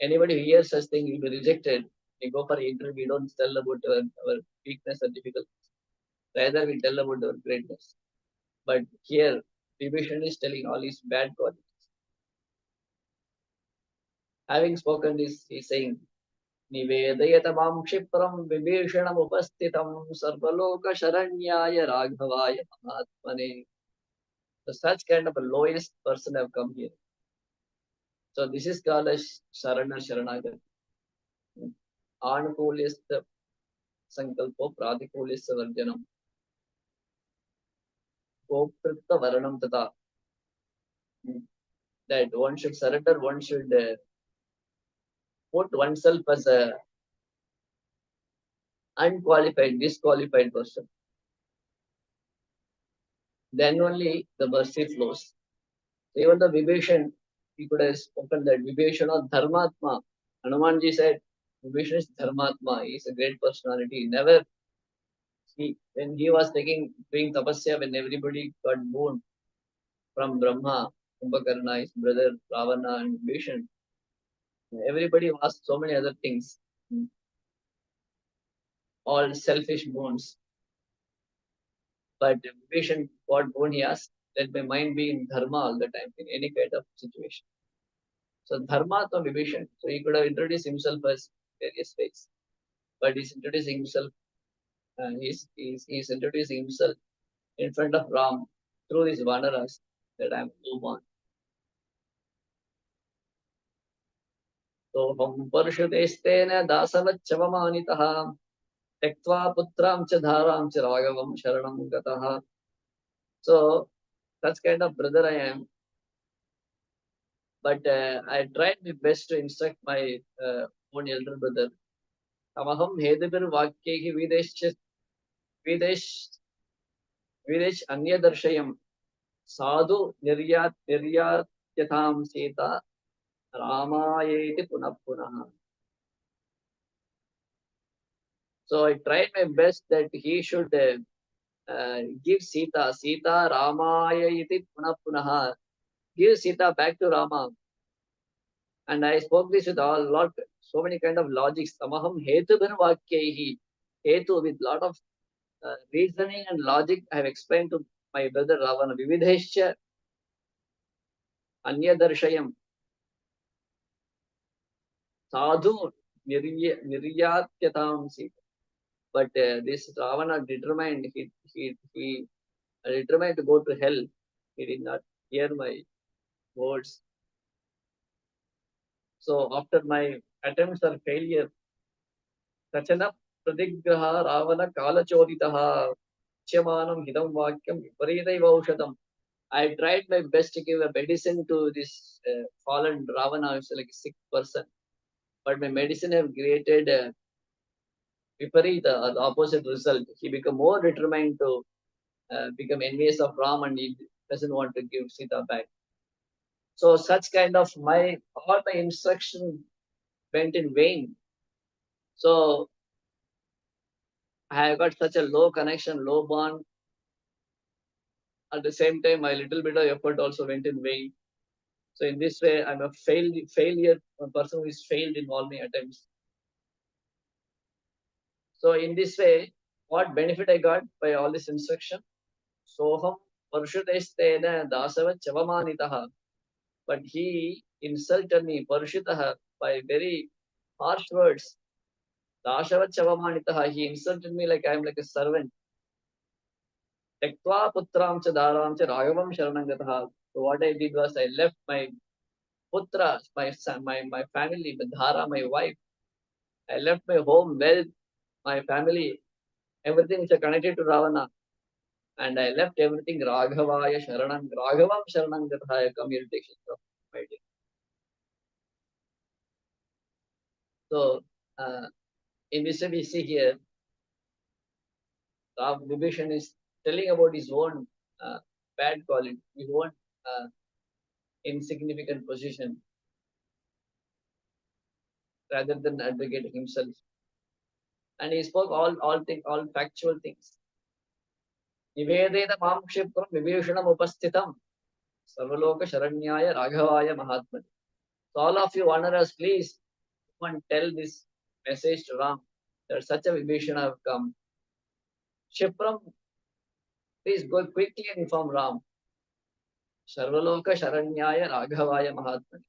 Anybody who hears such thing will be rejected. We go for interview, we don't tell about our weakness or difficulties. Rather, we tell about our greatness. But here, Vibhishana is telling all his bad qualities. Having spoken this, he is saying, Nivedayata mam kshipram vibhishanam upastitam sarvaloka sharanyaya raghavaya mahatmane. So such kind of a lowest person have come here. So this is called as Sharana Sharanagati. Anukulyastha Sankalpo Pratikulyastha Varjanam. Goptritta Varanam Tata. That one should surrender, one should put oneself as a unqualified, disqualified person. Then only the mercy flows. Even the Vibhishan, he could have spoken that Vibhishana Dharmatma. Hanumanji said, Vibhishan is Dharmatma. He is a great personality. Never when he was doing tapasya, when everybody got born from Brahma, Kumbhakarna, his brother Ravana and Bhishan, everybody was so many other things, all selfish bones. But Bhishan, what bone he asked, let my mind be in dharma all the time, in any kind of situation. So dharma to Vibhishan. So he could have introduced himself as various ways, but he's introducing himself. He's introducing himself in front of Ram through these vanaras that I'm born. So hum parshudestena dasavacchavamanitaha tektva putram cha dharam cha ragavam sharanam gataha. So that's kind of brother I am. But I tried my best to instruct my own elder brother. Tamaham hedabir vakyehi videsh anya darshayam sadhu niryatyatham sita ramayeti punah punah. So I tried my best that he should give Sita ramayeti punah punah. Give Sita back to Rama. And I spoke this with so many kind of logics. Tamaham hetubhir vakyehi. Hetu with lot of reasoning and logic I have explained to my brother Ravana. Vividhescha anya darshayam sadhu niryatyatam sita. But this Ravana determined, he determined to go to hell. He did not hear my words. So after my attempts are failure, Kachana Pradigraha Ravana Kalachoditaha Chamanam Hidam Vakyam Viparidaiva Aushadam. I tried my best to give a medicine to this fallen Ravana, who's like a sick person. But my medicine have created Viparita, or the opposite result. He became more determined to become envious of Ram, and he doesn't want to give Sita back. So such kind of all my instruction went in vain. So I have got such a low connection, low bond. At the same time, my little bit of effort also went in vain. So in this way, I'm a failure, a person who is failed in all my attempts. So in this way, what benefit I got by all this instruction? Soham Parshutestena Dasava Chavamanitaha. But he insulted me, Parshitaha, by very harsh words. Dasava Chavamanitaha. He insulted me like I'm like a servant. Tektva Putram cha Dharam cha Ragavam Sharanangataha. So what I did was I left my putra, my son, my family, my Dhara, my wife. I left my home, wealth, my family, everything which is connected to Ravana. And I left everything Raghavaya Sharanam, Raghavam Sharanangataya communication from my dear. So in this way we see here, Vibhishan is telling about his own bad quality, his own insignificant position, rather than advocating himself. And he spoke all factual things. Nivedena mam kshipram vibhishanam upasthitam sarvaloka sharanyaya raghavaya mahatmani. So all of you honorers, please come and tell this message to Ram that such a Vibhishana have come. Shipram, please go quickly and inform Ram. Sarvaloka Sharanyaya Raghavaya Mahatmani.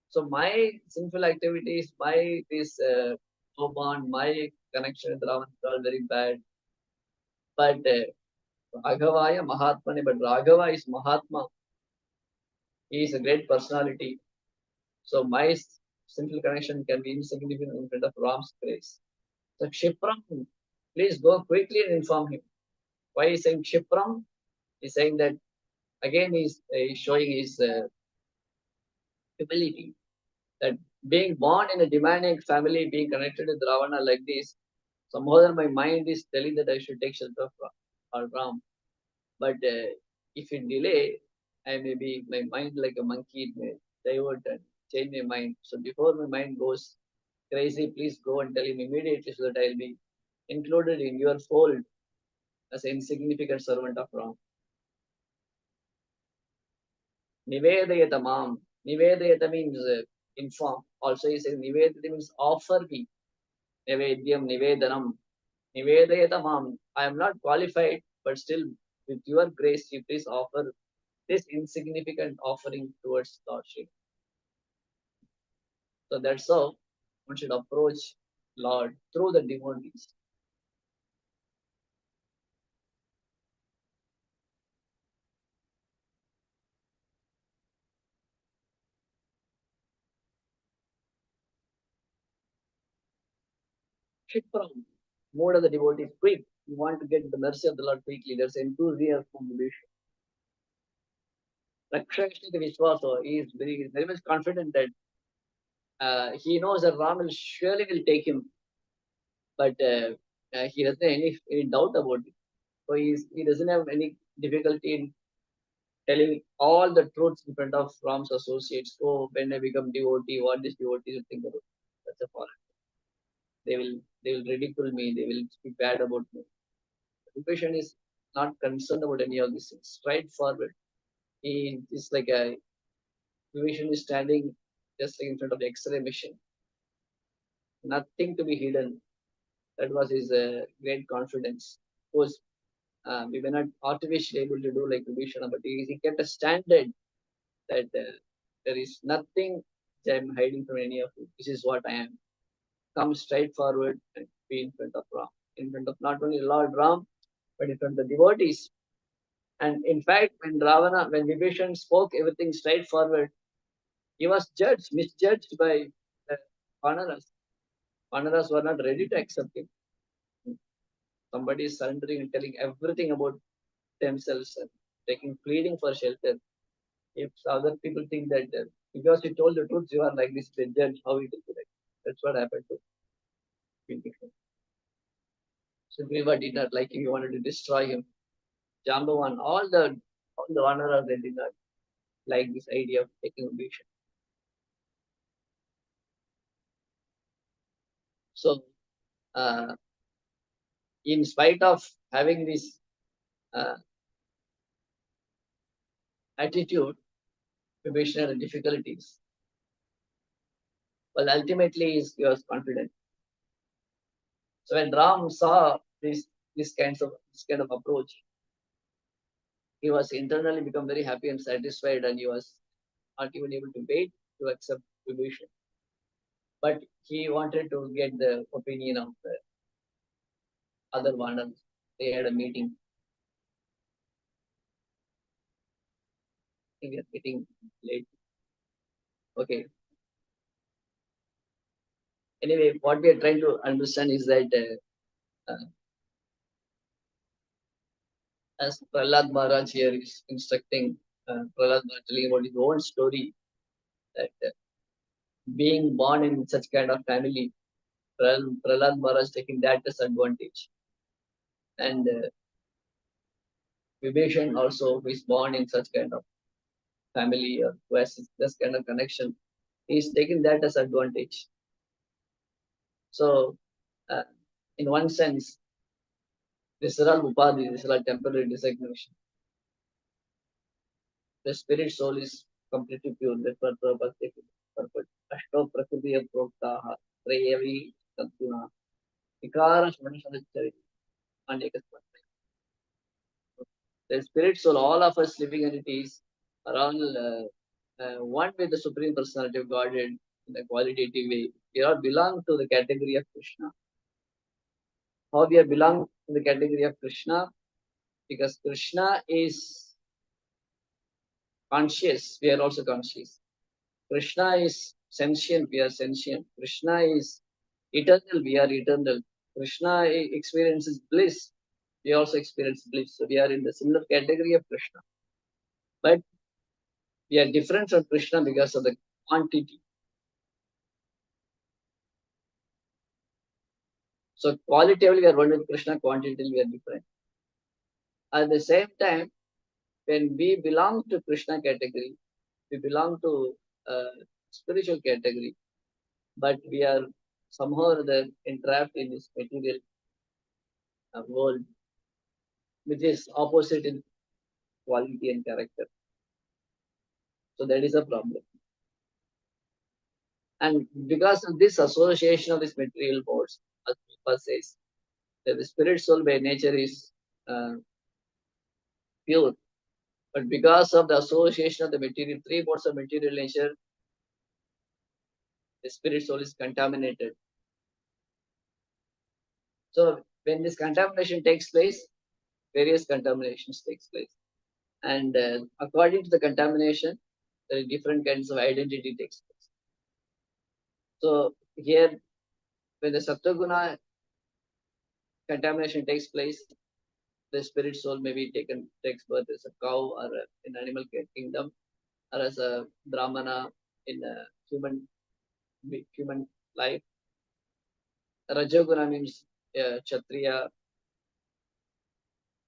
So my sinful activities, this bond, my connection with Ram is all very bad. But Raghavaya Mahatmani, but Raghava is Mahatma. He is a great personality. So my sinful connection can be insignificant in front of Ram's grace. So Kshipram, please go quickly and inform him. Why is saying Kshipram? He's saying that again he's showing his humility. That being born in a demonic family, being connected with Ravana like this, somehow my mind is telling that I should take shelter of Ram. But if you delay, I may be my mind like a monkey, it may divert and change my mind. So before my mind goes crazy, please go and tell him immediately so that I'll be included in your fold as an insignificant servant of Ram. Nivedayata mam. Nivedayata means inform. Also he says Nivedayata means offer me. Nivedyam, Nivedanam. Nivedayata mam. I am not qualified, but still with your grace, you please offer this insignificant offering towards Lord Shiva. So that's how one should approach Lord through the devotees. Shikram, more of the devotees quick. You want to get the mercy of the Lord quickly. There's enthusiasm from the Bishop. Rakshashnika Vishwasa, he is very much confident that he knows that Ram will surely will take him, but he doesn't have any doubt about it. So he doesn't have any difficulty in telling all the truths in front of Ram's associates. So when I become devotee, what these devotees will think about? That's a foreign. They will ridicule me. They will speak bad about me. Vibhishan is not concerned about any of these things. Straightforward. He is like a Vibhishan is standing just like in front of the X-ray machine. Nothing to be hidden. That was his great confidence. Of course, we were not artificially able to do like Vibhishan, but he kept a standard that there is nothing which I am hiding from any of you. This is what I am. Come straight forward and be in front of Ram. In front of not only Lord Ram, but in front of the devotees. And in fact, when Vibhishan spoke everything straightforward, he was misjudged by the Vanaras. Vanaras were not ready to accept him. Somebody is surrendering and telling everything about themselves and pleading for shelter. If other people think that because you told the truth, you are like this, they judge how it is like. That's what happened to Vibhishan. Sugriva did not like him. He wanted to destroy him. Jambavan, all the Vanaras, they did not like this idea of taking Vibhishan. So, in spite of having this attitude, Vibhishan had difficulties. Well, ultimately, he was confident. So when Ram saw this kind of approach, he was internally become very happy and satisfied, and he was not even able to wait to accept Vibhishan. But he wanted to get the opinion of the other Vandas. They had a meeting. I think we are getting late. Okay. Anyway, what we are trying to understand is that as Prahlad Maharaj here is instructing, Prahlad Maharaj telling about his own story, that being born in such kind of family, Prahlad Maharaj taking that as advantage. And Vibhishan also, who is born in such kind of family or who has this kind of connection, he is taking that as advantage. So, in one sense, this is all upadhi, this is all temporary designation. The spirit soul is completely pure. That's what Prabhupada said. Purpose. Ashto prakritiya proktaha treyavi tadguna vikara shmanashanachari anekasmatmai. The spirit soul, all of us living entities, are all one with the Supreme Personality of Godhead in a qualitative way. We all belong to the category of Krishna. How we are belong to the category of Krishna? Because Krishna is conscious, we are also conscious. Krishna is sentient, we are sentient. Krishna is eternal, we are eternal. Krishna experiences bliss, we also experience bliss. So we are in the similar category of Krishna. But we are different from Krishna because of the quantity. So qualitatively we are one with Krishna, quantitatively we are different. At the same time, when we belong to Krishna category, we belong to spiritual category, but we are somehow or other entrapped in this material world. which is opposite in quality and character. So that is a problem. And because of this association of these material modes, as Prabhupada says, that the spirit soul by nature is pure, but because of the association of the material, three modes of material nature, the spirit soul is contaminated. So when this contamination takes place, various contaminations takes place. And according to the contamination, there are different kinds of identity takes place. So here, when the Sattva-guna contamination takes place, the spirit soul may be takes birth as a cow or in animal kingdom, or as a brahmana in a human life. Rajoguna means Kshatriya,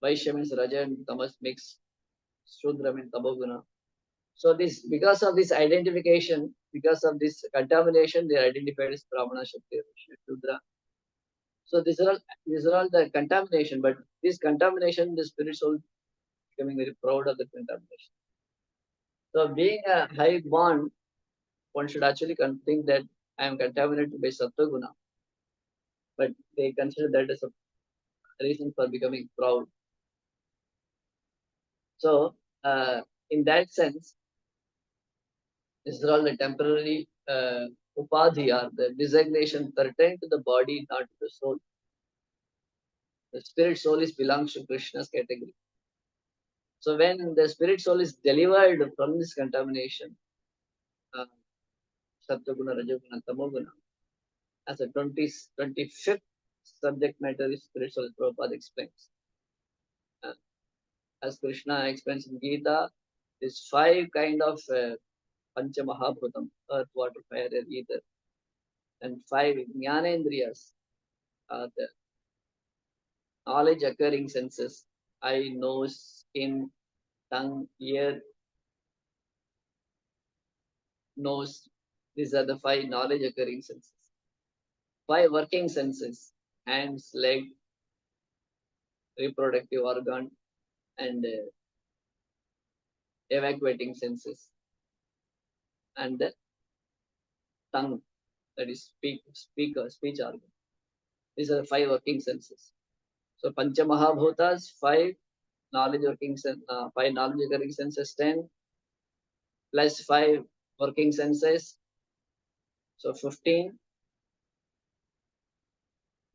Vaishya means Raja and Tamas mix, Shudra means Tamoguna. So this, because of this identification, because of this contamination, they are identified as Brahmana, Kshatriya, Vaishya, Shudra. So these are all the contamination, but this contamination, the spirit soul becoming very proud of the contamination. So being a high born, one should actually think that I am contaminated by Sattva Guna. But they consider that as a reason for becoming proud. So in that sense, these are all the temporary upadhi, or the designation pertaining to the body, not to the soul. The spirit soul belongs to Krishna's category. So when the spirit soul is delivered from this contamination, Sattva-guna, Rajoguna, Tamoguna, as a 25th subject matter is spirit soul, Prabhupada explains. As Krishna explains in Gita, these 5 kind of Pancha Mahabhutam, earth, water, fire, air, ether, and 5 Jnanendriyas are the knowledge occurring senses: eye, nose, skin, tongue, ear, nose. These are the 5 knowledge occurring senses. 5 working senses: hands, leg, reproductive organ, and evacuating senses. And the tongue, that is speech organ. These are the 5 working senses. So Pancha Mahabhutas, 5 knowledge working 5 knowledge occurring senses, 10 plus 5 working senses, so 15.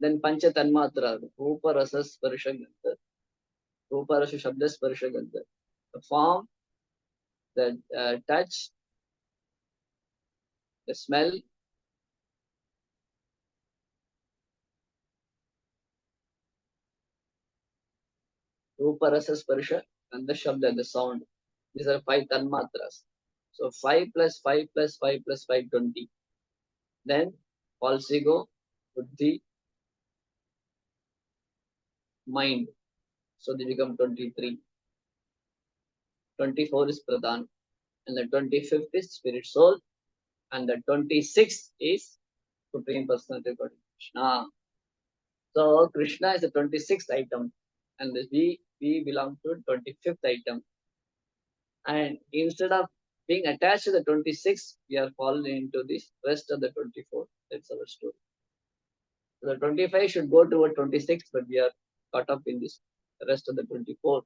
Then Pancha Tanmatra, Rupa Rasa Sparsha Gandha, Rupa Rasa Shabda Sparsha Gandha, the form, the touch, the smell, Rupa Rasa Sparsha, and the Shabda, the sound. These are 5 Tanmatras. So 5 plus 5 plus 5 plus 5, 20. Then false ego, buddhi, mind. So they become 23. 24 is Pradhan, and the 25th is Spirit Soul, and the 26th is Supreme Personality of God, Krishna. So Krishna is the 26th item, and we belong to 25th item. And instead of being attached to the 26th, we are fallen into this rest of the 24. That's our story. So the 25 should go toward 26, but we are caught up in this rest of the 24.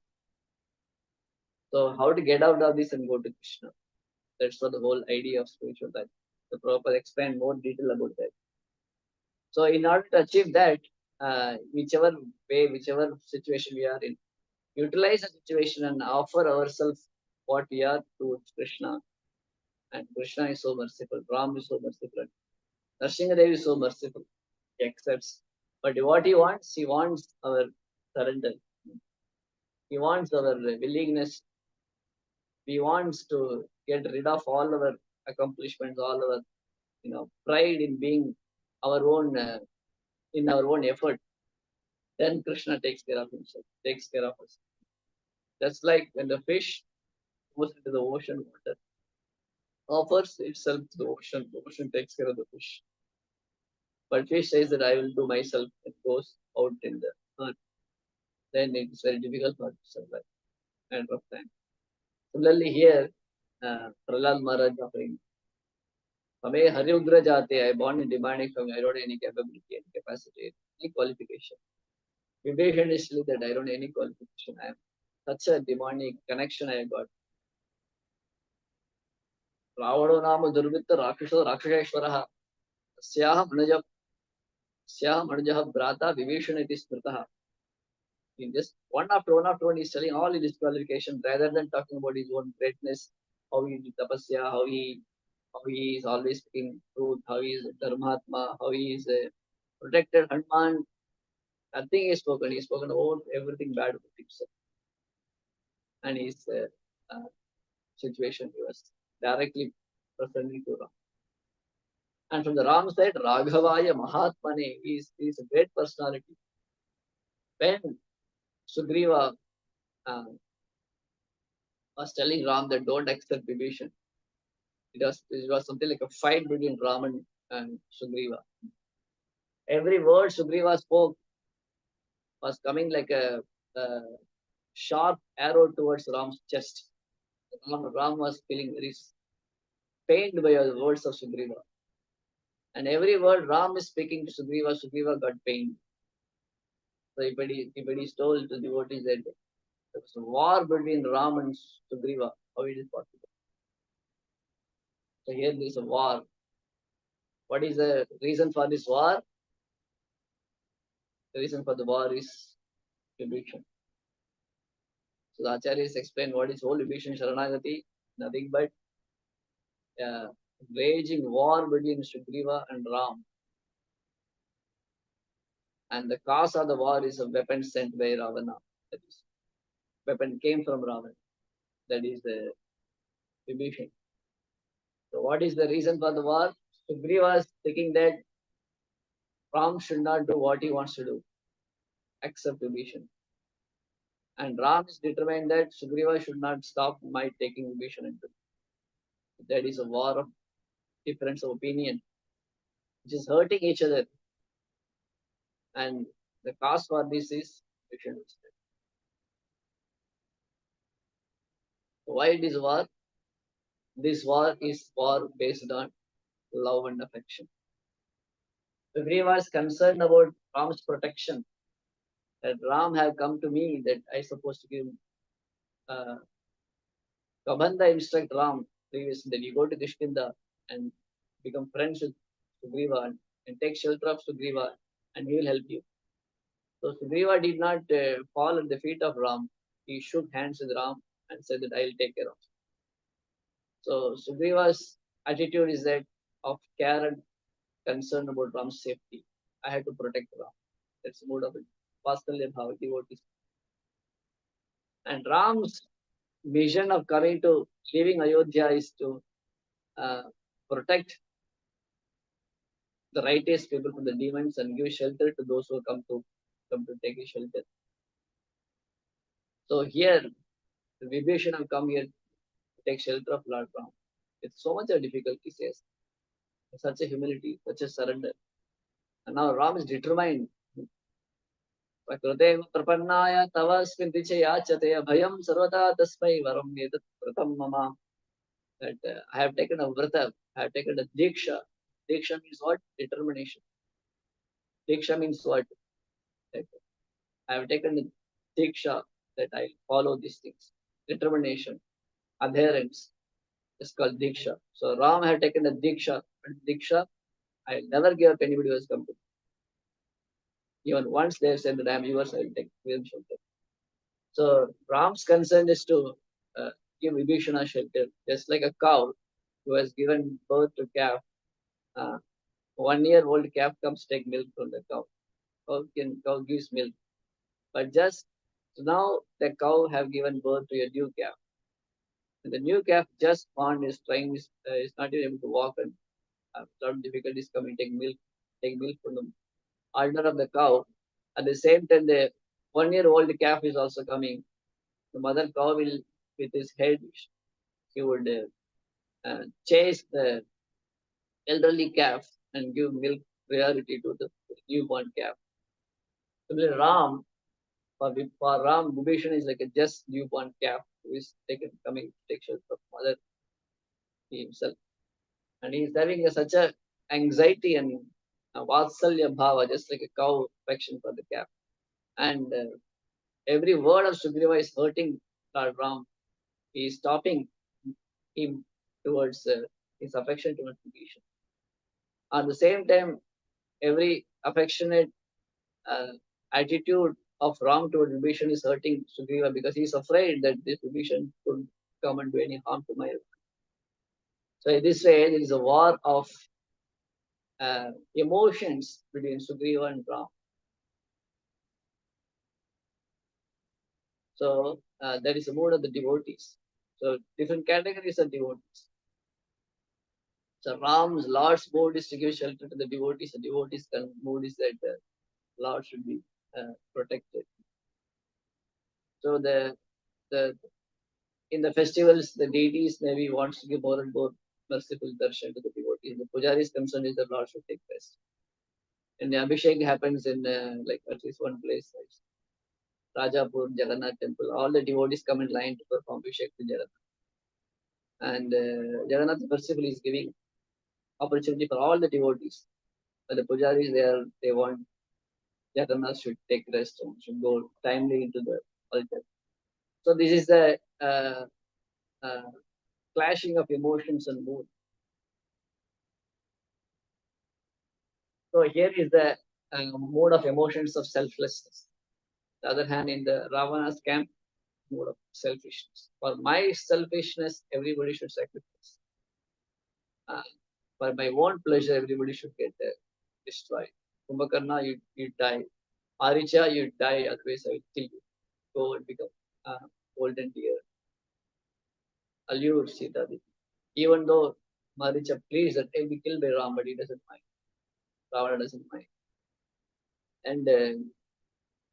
So how to get out of this and go to Krishna? That's what the whole idea of spiritual life. The Prabhupada explain more detail about that. So in order to achieve that, whichever way, whichever situation we are in, utilize the situation and offer ourselves what we are to Krishna. And Krishna is so merciful. Ram is so merciful. Nrsimhadev is so merciful. He accepts. But what he wants our surrender. He wants our willingness. He wants to get rid of all our accomplishments, all our pride in being our own in our own effort. Then Krishna takes care of himself, takes care of us. That's like when the fish goes into the ocean water, offers itself to the ocean takes care of the fish. But fish says that I will do myself, and goes out in the earth. then it's very difficult for it to survive and rough time. Similarly here, Prahlad Maharaj offering, Hame Hariudra Jate, I born in demanding from I don't have any capability, any capacity, any qualification. Vibhishana is still that I don't have any qualification. I am such a demonic connection I got. Ravado Nama Durvitta Rakshasa Rakshashwaraha Syaha Manajaha Brata Vibhishana iti Smritaha. In just one after one, he's telling all his qualifications rather than talking about his own greatness, how he did tapasya, how he is always speaking truth, how he is Dharmatma, how he is protected Hanuman. Nothing is spoken. He's spoken about everything bad about himself and his situation. He was directly presenting to Ram. And from the Ram side, Raghavaya Mahatmane is a great personality. When Sugriva was telling Ram that don't accept Vibhishan, it was something like a fight between Ram and Sugriva. Every word Sugriva spoke was coming like a sharp arrow towards Ram's chest. Ram was feeling very pained by the words of Sugriva. And every word Ram is speaking to Sugriva, Sugriva got pained. So if it is told to devotees that there was a war between Ram and Sugriva, how it is possible? So here there is a war. What is the reason for this war? The reason for the war is Vibhishan. So the Acharyas explain what is whole Vibhishan Sharanagati, nothing but waging war between Sugriva and Ram. And the cause of the war is a weapon sent by Ravana. That is, weapon came from Ravana. That is the Vibhishan. So what is the reason for the war? Sugriva is thinking that Ram should not do what he wants to do, except Vibhishan. And Ram is determined that Sugriva should not stop my taking Vibhishan into. That is a war of difference of opinion, which is hurting each other. And the cause for this is Vibhishan. Why it is war? This war is war based on love and affection. Sugriva is concerned about Ram's protection. That Ram have come to me that I supposed to give Kabanda instruct Ram previously that you go to Kishkinda and become friends with Sugriva and take shelter of Sugriva and he will help you. So Sugriva did not fall at the feet of Ram. He shook hands with Ram and said that I will take care of you. So Sugriva's attitude is that of care and concern about Ram's safety. I had to protect Ram. That's the mood of it. Vaskalya Bhava, devotees. And Ram's vision of coming to leaving Ayodhya is to protect the righteous people from the demons and give shelter to those who come to take a shelter. So here, the Vibhishan have come here to take shelter of Lord Ram. It's so much a difficulty, says. Such a humility, such a surrender. And now Ram is determined. Prakruteva prapannaya tavasmin dichayachate abhayam sarvata tasmai varam etat pratam mama. That I have taken a vrata, I have taken a diksha. Diksha means what? Determination. Diksha means what? That I have taken a diksha that I follow these things. Determination, adherence. It's called diksha. So Ram had taken a diksha. And diksha, I will never give up anybody who has come to me. Even once they have said that I am yours, I will take them shelter. So Ram's concern is to give Vibhishana shelter, just like a cow who has given birth to calf. 1 year old calf comes take milk from the cow. Cow gives milk. But just now the cow have given birth to a new calf. And the new calf just born is not even able to walk and have a lot of difficulties coming take milk from the udder of the cow. At the same time, the 1 year old calf is also coming. The mother cow will, with his head, he would chase the elderly calf and give milk priority to the newborn calf. Similarly, Ram, For Ram, Vibhishan is like a just newborn calf who is coming to take shelter from mother himself. And he is having such a anxiety and vatsalya bhava, just like a cow affection for the calf. And every word of Sugriva is hurting Lord Ram. He is stopping him towards his affection towards Vibhishan. At the same time, every affectionate attitude of Ram towards Vibhishan is hurting Sugriva because he is afraid that this Vibhishan could come and do any harm to my life. So in this way, there is a war of emotions between Sugriva and Ram. So that is the mood of the devotees. So different categories of devotees. So Ram's Lord's mood is to give shelter to the devotees. The devotees' mood is that the Lord should be protected. So in the festivals, the deities maybe wants to give more and more merciful darshan to the devotees. The pujari's concern is the Lord should take rest. And the Abhishek happens in like at least one place, like Rajapur, Jagannath temple. All the devotees come in line to perform Abhishek to Jagannath. And Jagannath mercifully is giving opportunity for all the devotees. But the pujaris, they want Jagannath should take rest and should go timely into the altar. So this is the clashing of emotions and mood. So here is the mode of emotions of selflessness. The other hand, in the Ravana's camp, mode of selfishness. For my selfishness, everybody should sacrifice. For my own pleasure, everybody should get destroyed. Kumbhakarna, you die. Maricha, you die, otherwise I will kill you. Go and become golden deer. Allure Sita Devi. Even though Maricha pleads that they be killed by Ram, but he doesn't mind. Ravana doesn't mind. And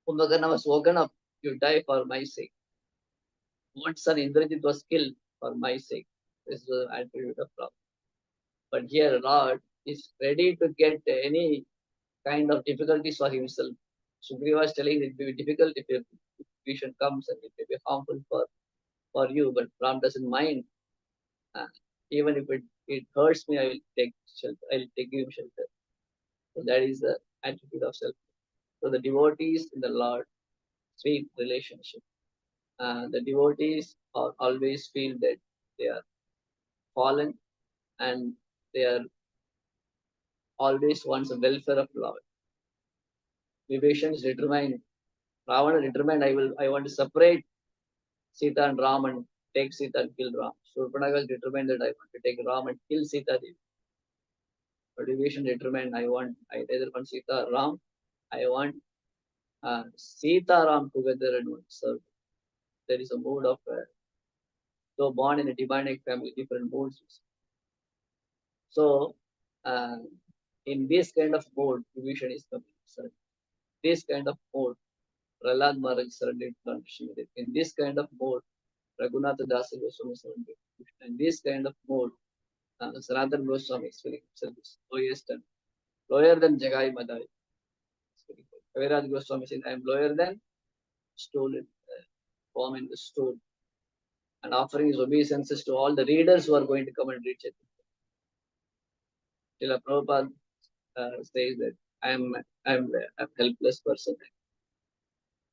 Kumbhakarna was woken up, you die for my sake. One son Indrajit was killed for my sake. This is the attribute of Ram. But here Lord is ready to get any kind of difficulties for himself. Sugriva is telling it will be difficult if a vision comes and it may be harmful for you, but Ram doesn't mind. Even if it hurts me, I will take shelter. I will give him shelter. So that is the attitude of self. So the devotees in the Lord, sweet relationship. The devotees always feel that they are fallen and they are always wants the welfare of Lord. Vibhishan is determined. Ravana determined, I want to separate Sita and Ram and take Sita and kill Ram. Surpanaka was determined that I want to take Ram and kill Sita Devi. But Vibhishan determined, I either want Sita or Ram. I want Sita Ram together and one serve. There is a mood of though born in a demonic family, different moods. So in this kind of mode, Vibhishan is coming. So this kind of mode, Prahlad Maharaj surrendered to Krishna. In this kind of mode, Raghunatha Dasa Goswami surrendered. In this kind of mode, Sanatana Goswami is feeling himself lowest and lower than Jagai Madai. Kaviraj Goswami says, I am lower than stool, form in the stool. And offering his obeisances to all the readers who are going to come and read it. Srila Prabhupada says that I am a helpless person.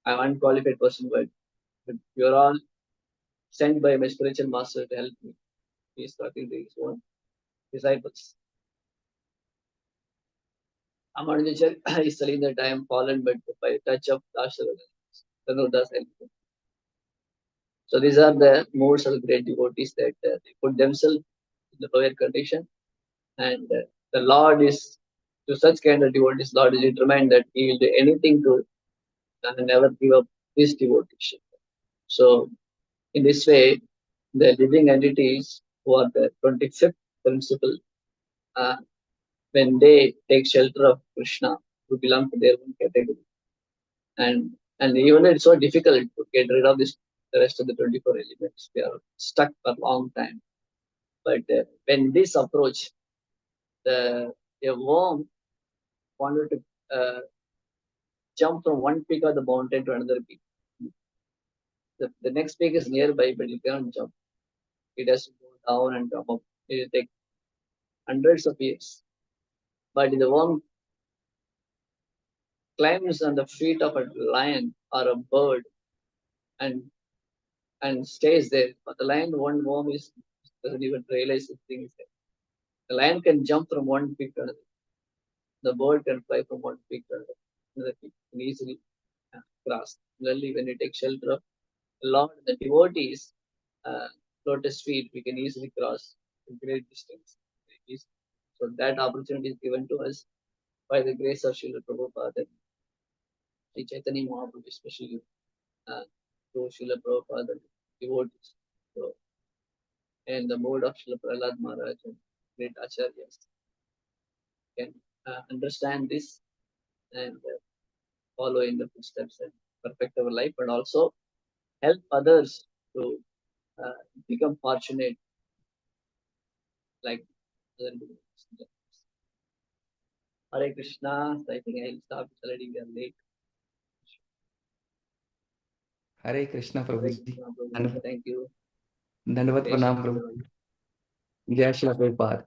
I am an unqualified person, but you are all sent by my spiritual master to help me. He is talking to his own disciples. Amanujacharya is telling that I am fallen, but by touch of Dasharas, help me. So these are the moods of great devotees that they put themselves in the lower condition, and the Lord is to such kind of devotees. Lord is determined that He will do anything to never give up this devotion. So in this way, the living entities who are the 25th principle, when they take shelter of Krishna, who belong to their own category, and even though it's so difficult to get rid of the rest of the 24 elements, we are stuck for a long time. But when this approach, a worm wanted to jump from one peak of the mountain to another peak. The next peak is nearby, but you cannot jump. It has to go down and come up. It will take hundreds of years. But if the worm climbs on the feet of a lion or a bird and stays there, but the lion one worm doesn't even realize the thing is there. The lion can jump from one peak to another. The bird can fly from one peak to another peak and easily cross. Similarly, when you take shelter of the Lord, the devotees, lotus feet, we can easily cross a great distance. So that opportunity is given to us by the grace of Srila Prabhupada and Sri Chaitanya Mahaprabhu, especially through Srila Prabhupada and devotees. So, and the mode of Srila Prahlad Maharaj and great acharyas can understand this and follow in the footsteps and perfect our life, but also help others to become fortunate like other devotees. Hare Krishna. I think I'll stop. It's already we are late. Hare Krishna, Hare Prabhuji. Krishna, Prabhu. Thank you. Dandavat Jai Pranam, Shri Prabhu. Krishna. Jai Shri Prabhupada.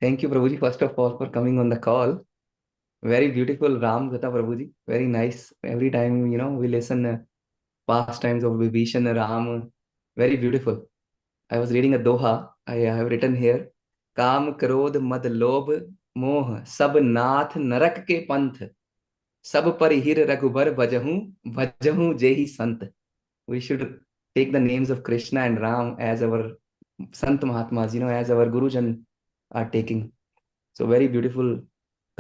Thank you, Prabhuji, first of all, for coming on the call. Very beautiful Ram Gatha, Prabhuji. Very nice. Every time, we listen past times of Vibhishan Ram. Very beautiful. I was reading a Doha. I have written here. Kam, Krodh, Mad, Lobh, Moh, Sab Nath, Narak ke Panth. Sab Parihir Raghubar Bhajahu Jehi Sant. We should take the names of Krishna and Ram as our Sant Mahatmas, as our Gurujan are taking. So very beautiful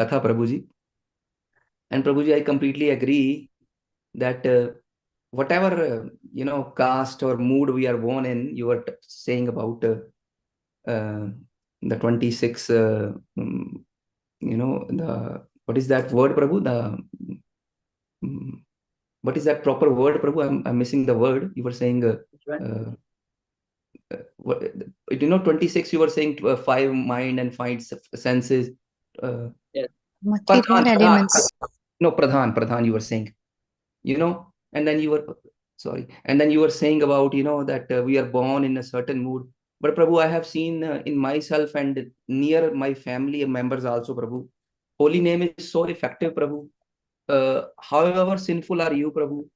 Katha, Prabhuji. And Prabhuji, I completely agree that whatever, caste or mood we are born in, you were saying about the 26, what is that word, Prabhu? What is that proper word, Prabhu? I'm missing the word. You were saying, what, 26, you were saying 5 mind and 5 senses. Yes. Material elements. Pradhan, you were saying, and then you were, sorry, and then you were saying about, that we are born in a certain mood. But Prabhu, I have seen in myself and near my family members also, Prabhu, holy name is so effective, Prabhu. However sinful are you, Prabhu,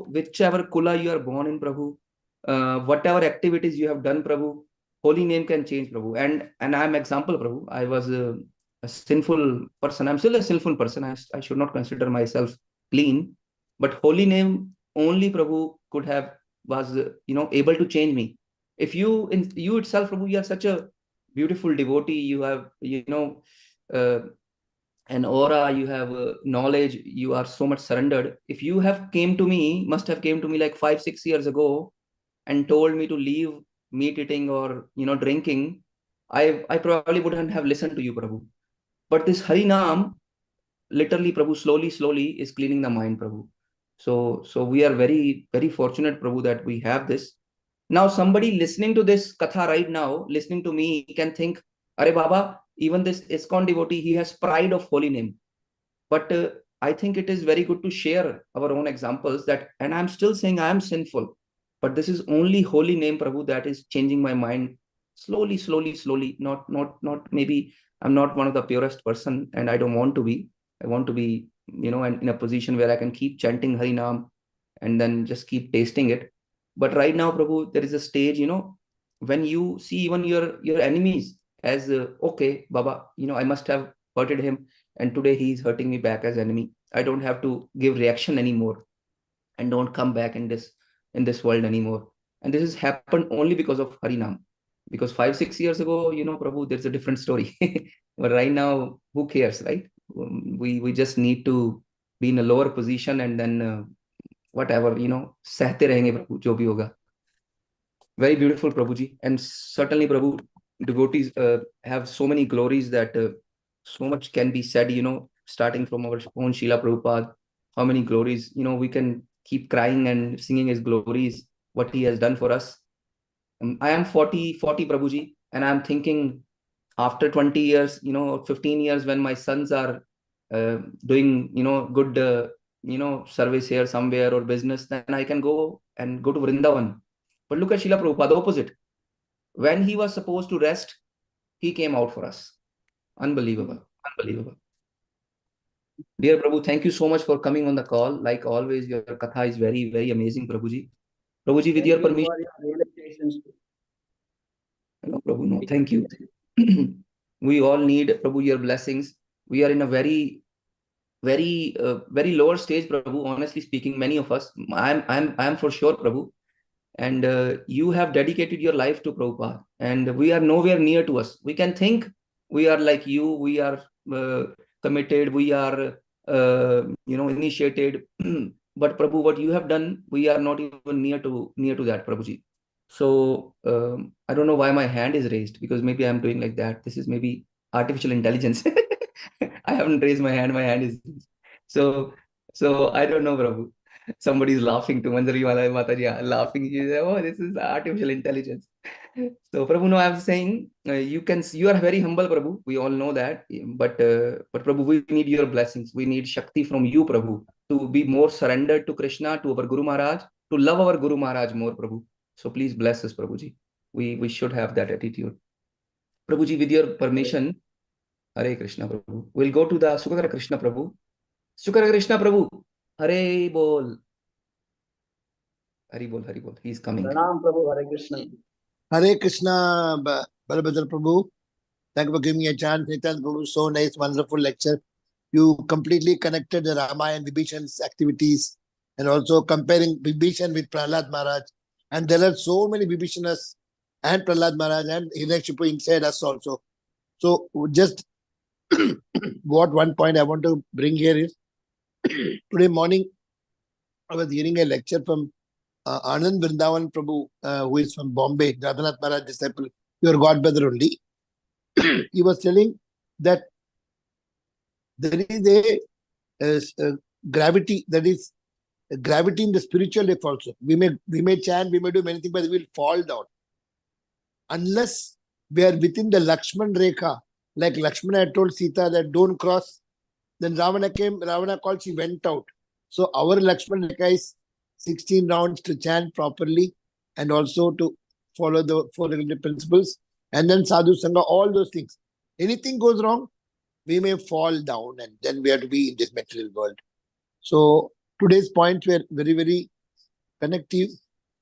whichever kula you are born in, Prabhu, whatever activities you have done, Prabhu, holy name can change, Prabhu. And I'm example, Prabhu. I was a sinful person. I'm still a sinful person. I should not consider myself clean, but holy name only, Prabhu, was able to change me. If you itself, Prabhu, you are such a beautiful devotee. You have an aura, you have knowledge, you are so much surrendered. If you must have came to me like 5-6 years ago and told me to leave meat eating or drinking, I probably wouldn't have listened to you, Prabhu. But this Harinam, literally, Prabhu, slowly is cleaning the mind, Prabhu. So we are very, very fortunate, Prabhu, that we have this. Now somebody listening to this katha right now, listening to me, can think, Are Baba, even this ISKCON devotee, he has pride of holy name. But I think it is very good to share our own examples and I'm still saying I am sinful, but this is only holy name, Prabhu, that is changing my mind slowly. Not maybe I'm not one of the purest person, and I don't want to be. I want to be, in a position where I can keep chanting Hari Nam and then just keep tasting it. But right now, Prabhu, there is a stage, when you see even your enemies as okay, Baba, I must have hurted him, and today he is hurting me back as enemy. I don't have to give reaction anymore and don't come back in this world anymore. And this has happened only because of Harinam. Because 5-6 years ago, Prabhu, there's a different story. But right now, who cares, right? We just need to be in a lower position, and then whatever, सहते रहेंगे प्रभु जो भी होगा. Very beautiful, Prabhuji. And certainly, Prabhu, devotees have so many glories that so much can be said, starting from our own Srila Prabhupada. How many glories, we can keep crying and singing his glories, what he has done for us. I am 40, Prabhuji, and I'm thinking after 20 years, 15 years, when my sons are doing, good, service here somewhere or business, then I can go to Vrindavan. But look at Srila Prabhupada, opposite. When he was supposed to rest, he came out for us. Unbelievable. Unbelievable. Dear Prabhu, thank you so much for coming on the call. Like always, your katha is very, very amazing, Prabhuji. Prabhuji, with your permission. No, Prabhu, no, thank you. We all need, Prabhu, your blessings. We are in a very, very, very lower stage, Prabhu. Honestly speaking, many of us, I'm for sure, Prabhu. And you have dedicated your life to Prabhupada, and we are nowhere near to us. We can think we are like you, we are committed, we are initiated. But Prabhu, what you have done, we are not even near to that, Prabhuji. So I don't know why my hand is raised, because maybe I'm doing like that. This is maybe artificial intelligence. I haven't raised my hand is raised. So I don't know, Prabhu. Somebody is laughing to Manjari Mataji, laughing. She said, "Oh, this is artificial intelligence." So Prabhu, no, I'm saying you are very humble, Prabhu. We all know that. But Prabhu, we need your blessings. We need Shakti from you, Prabhu, to be more surrendered to Krishna, to our Guru Maharaj, to love our Guru Maharaj more, Prabhu. So please bless us, Prabhuji. We should have that attitude. Prabhuji, with your permission, Hare Krishna, Prabhu. We'll go to the Sukara Krishna, Prabhu. Sukara Krishna, Prabhu. Hare Bol. Hare Bol, Hare Bol. He's coming. Pranam, Prabhu. Hare Krishna. Hare Krishna, Balabhadra Prabhu. Thank you for giving me a chance. Nityananda Prabhu, so nice, wonderful lecture. You completely connected the Rama and Vibhishan's activities, and also comparing Vibhishan with Prahlad Maharaj. And there are so many Vibhishanas and Prahlad Maharaj and Hiranyakashipu inside us also. So just what one point I want to bring here is, today morning I was hearing a lecture from Anand Vrindavan Prabhu, who is from Bombay, Radhanath Maharaj disciple, your godbrother only. He was telling that there is a gravity, that is a gravity in the spiritual life also. We may chant, we may do many things, but we will fall down. Unless we are within the Lakshman Rekha, like Lakshmana had told Sita that don't cross, then Ravana came, Ravana called, she went out. So our Lakshman Rekha is 16 rounds to chant properly and also to follow the 4 regulative principles, and then sadhu sangha, all those things. Anything goes wrong, we may fall down, and then we have to be in this material world. So today's points were very, very connective.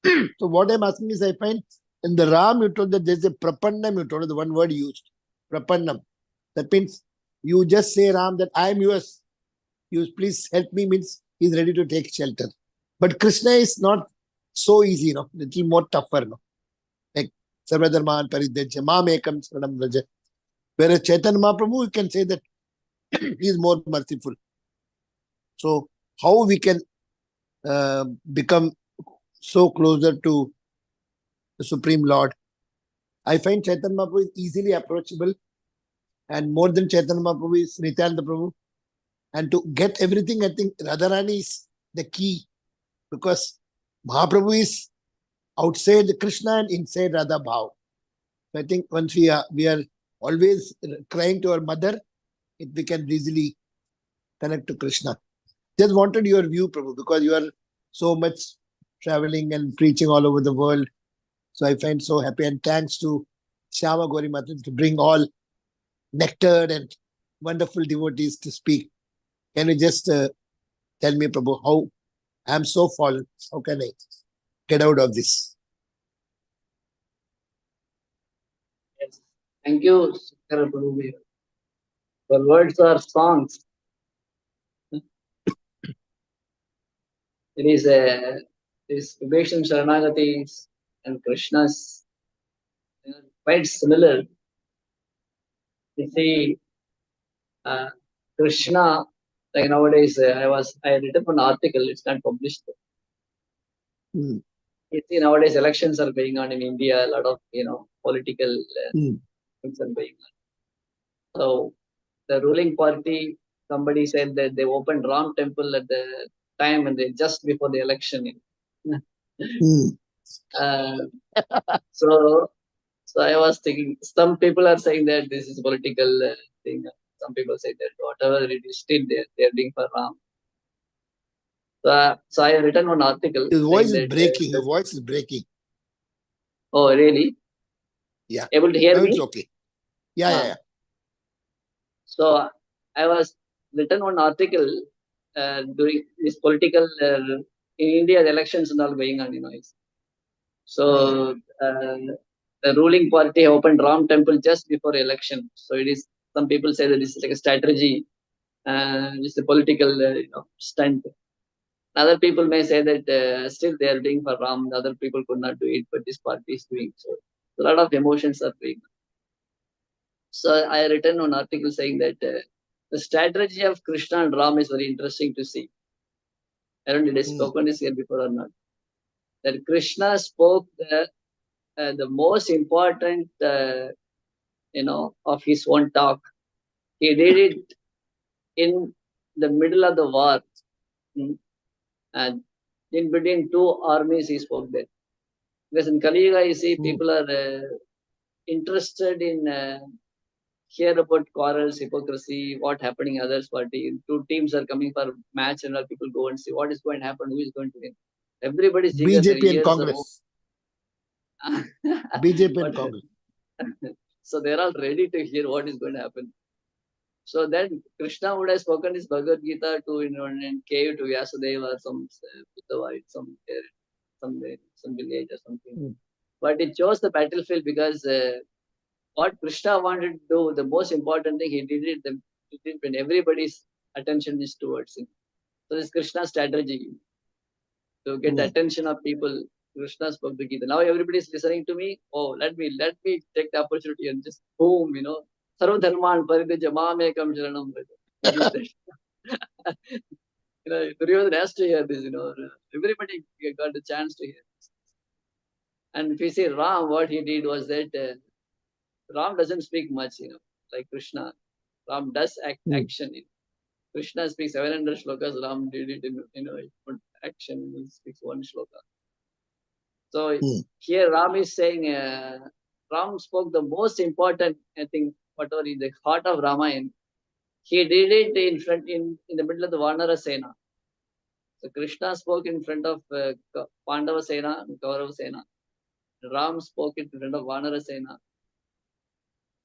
So what I'm asking is, I find in the Ram you told that there's a prapannam, you told the one word used, prapannam. That means you just say Ram that I am yours, you please help me, means he's ready to take shelter. But Krishna is not so easy, little more tougher, like Sarvadharman Paridhyajya Mam Ekam Saranam Vraja. Whereas Chaitanya Mahaprabhu, you can say that he is more merciful. So how we can become so closer to the Supreme Lord? I find Chaitanya Mahaprabhu is easily approachable, and more than Chaitanya Mahaprabhu is Nityananda Prabhu. And to get everything, I think Radharani is the key, because Mahaprabhu is outside Krishna and inside Radha Bhav. So I think once we are always crying to our mother, we can easily connect to Krishna. Just wanted your view, Prabhu, because you are so much traveling and preaching all over the world. So I find so happy, and thanks to Shyama Gauri Mata to bring all nectared and wonderful devotees to speak. Can you just tell me, Prabhu, how I am so fallen? How can I get out of this? Yes. Thank you, Sukara Prabhu. Your words are songs. It is this Vibhishan Sharanagatis and Krishna's quite similar. You see, Krishna, like nowadays, I had written an article, it's not published. You see, nowadays elections are going on in India, a lot of political things are going on. So the ruling party, somebody said that they opened Ram temple at the time and they just before the election. So I was thinking, some people are saying that this is political thing. some people say that whatever it is, still they are doing for Ram. So I have written one article. Your voice saying is that, breaking. Your voice is breaking. Oh, really? Yeah. Able to hear Now me? it's okay. Yeah. So I was written one article during this political in India, the elections and all going on, So the ruling party opened Ram temple just before election. So it is, some people say that this is like a strategy, it's a political stunt. Other people may say that still they are doing for Ram. The other people could not do it, but this party is doing. So a lot of emotions are going. So I written an article saying that the strategy of Krishna and Ram is very interesting to see. I don't know if I spoken this here before or not. That Krishna spoke the most important, of his own talk. He did it in the middle of the war, and in between two armies he spoke there. Because in Kali Yuga, you see, people are interested in hear about quarrels, hypocrisy, what happening in others' party. Two teams are coming for match, and people go and see what is going to happen, who is going to win. Everybody's eager. Their BJP and ears are Congress. BJP and But- Congress. So they're all ready to hear what is going to happen. So then Krishna would have spoken his Bhagavad Gita to in cave to Vyasudeva or some village or something. But it chose the battlefield because what Krishna wanted to do, the most important thing, he did it when everybody's attention is towards him. So this Krishna strategy to get the attention of people. Krishna spoke the Gita. Now everybody is listening to me. Oh, let me take the opportunity and just boom, Sarva Dharman Paridhya Mamekam Sharanam. Duryodhana has to hear this, Everybody got the chance to hear this. And if you see Ram, what he did was that Ram doesn't speak much, like Krishna. Ram does action. Krishna speaks 700 shlokas. Ram did it in action. He speaks one shloka. So here Ram is saying, Ram spoke the most important, I think, whatever in the heart of Ramayana. He did it in the middle of the Vanara Sena. So Krishna spoke in front of Pandava Sena and Kaurava Sena. Ram spoke in front of Vanara Sena.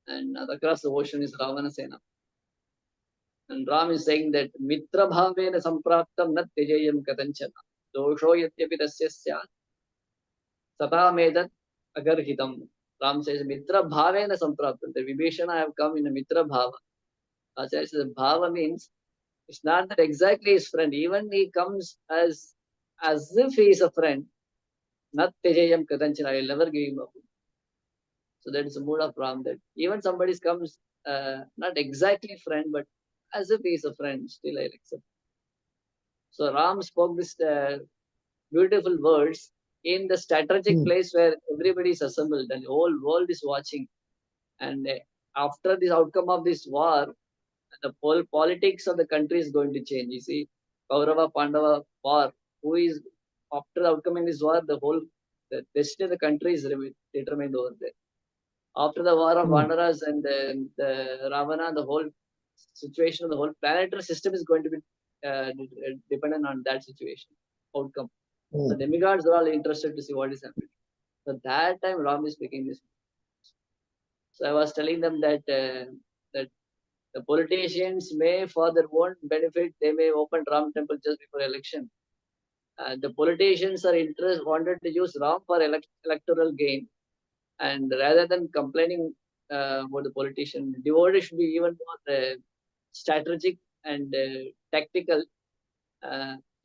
And across the ocean is Ravana Sena. And Ram is saying that Mitra Bhavena Sampraptam Nat Tejayam Katanchana. Dosho Yatyapi Tasya Syat Satamedat Agarhitam. Ram says Mitra Bhavena Sampraptam. The Vibhishana have come in a Mitra Bhava. Acharya says Bhava means it's not that exactly his friend. Even he comes as if he is a friend. Nat Tejayam Katanchana. I will never give him up. So that is the mood of Ram, that even somebody comes not exactly friend, but as if he is a friend, still I'll accept. So Ram spoke this beautiful words in the strategic place where everybody is assembled and the whole world is watching. And after this outcome of this war, the whole politics of the country is going to change. You see, Kaurava Pandava war, who is after the outcome in this war, the destiny of the country is determined over there. After the war of Vanaras and the Ravana, the whole situation of the whole planetary system is going to be dependent on that situation, outcome. The demigods are all interested to see what is happening. So that time Ram is speaking this. So I was telling them that that the politicians may, for their own benefit, they may open Ram temple just before election. The politicians are wanted to use Ram for electoral gain. And rather than complaining about the politician, devotees should be even more strategic and tactical,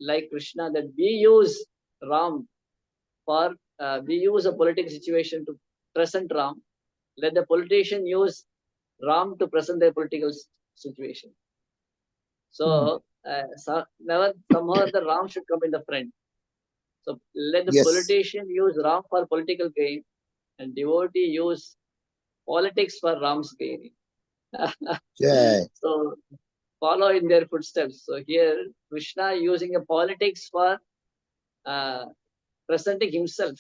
like Krishna, that we use Ram for, we use a political situation to present Ram. Let the politician use Ram to present their political situation. So, somehow the Ram should come in the front. So let the politician use Ram for political gain and devotee use politics for Ram's gain. So follow in their footsteps. So here Krishna using a politics for presenting himself.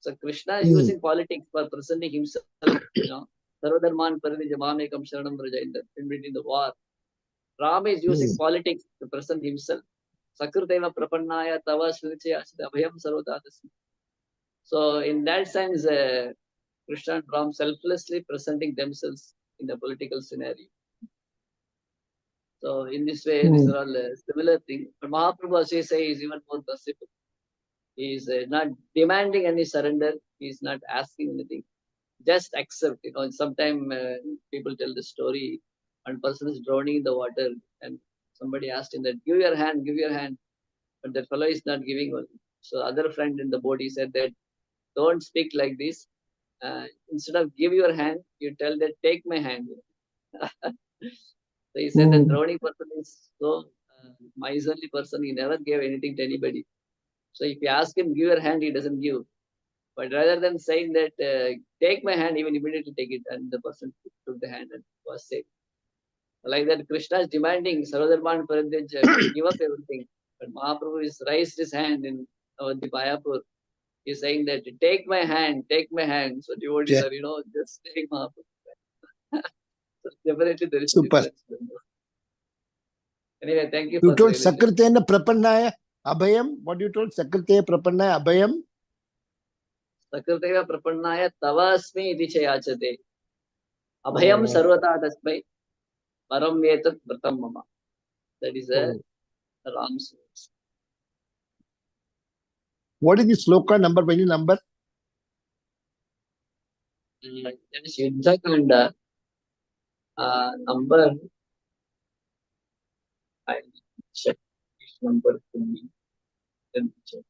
So Krishna is using politics for presenting himself, Sarvadharman Parinija Mamekam Sharanam Vraja in between the war. Rama is using politics to present himself. Sakruteva Prapannaya Tava Srichaya Abhayam Sarvadadasmi. So in that sense, Krishna and Ram selflessly presenting themselves in a political scenario. So in this way, these are all similar things. But Mahaprabhu, as you say, is even more merciful. He is not demanding any surrender. He is not asking anything. Just accept. Sometimes people tell the story. One person is drowning in the water, and somebody asked him that, give your hand. But the fellow is not giving one. So other friend in the boat, he said that, don't speak like this. Instead of give your hand, you tell that, take my hand. So he said that drowning person is so miserly person. He never gave anything to anybody. So if you ask him, give your hand, he doesn't give. But rather than saying that, take my hand, he will immediately take it. And the person took the hand and was saved. Like that, Krishna is demanding Sarvadharman Parinija to give up everything. But Mahaprabhu is raised his hand in the Mayapur. He's saying that, take my hand, take my hand. So devotees are, just take Mahaprabhu. So definitely there is a difference. Anyway, thank you You for told saying Sakrtena Prapannaya Abhayam. What you told? Sakrtena Prapannaya Abhayam. Sakrteva Prapannaya Tavasmi iti chayachate. Abhayam sarvata tasmai param vetat vratam mama. That is a Ram's words. What is the sloka number? Any number? That is Yuddha Kanda. Number, I check which number to be. Let me check.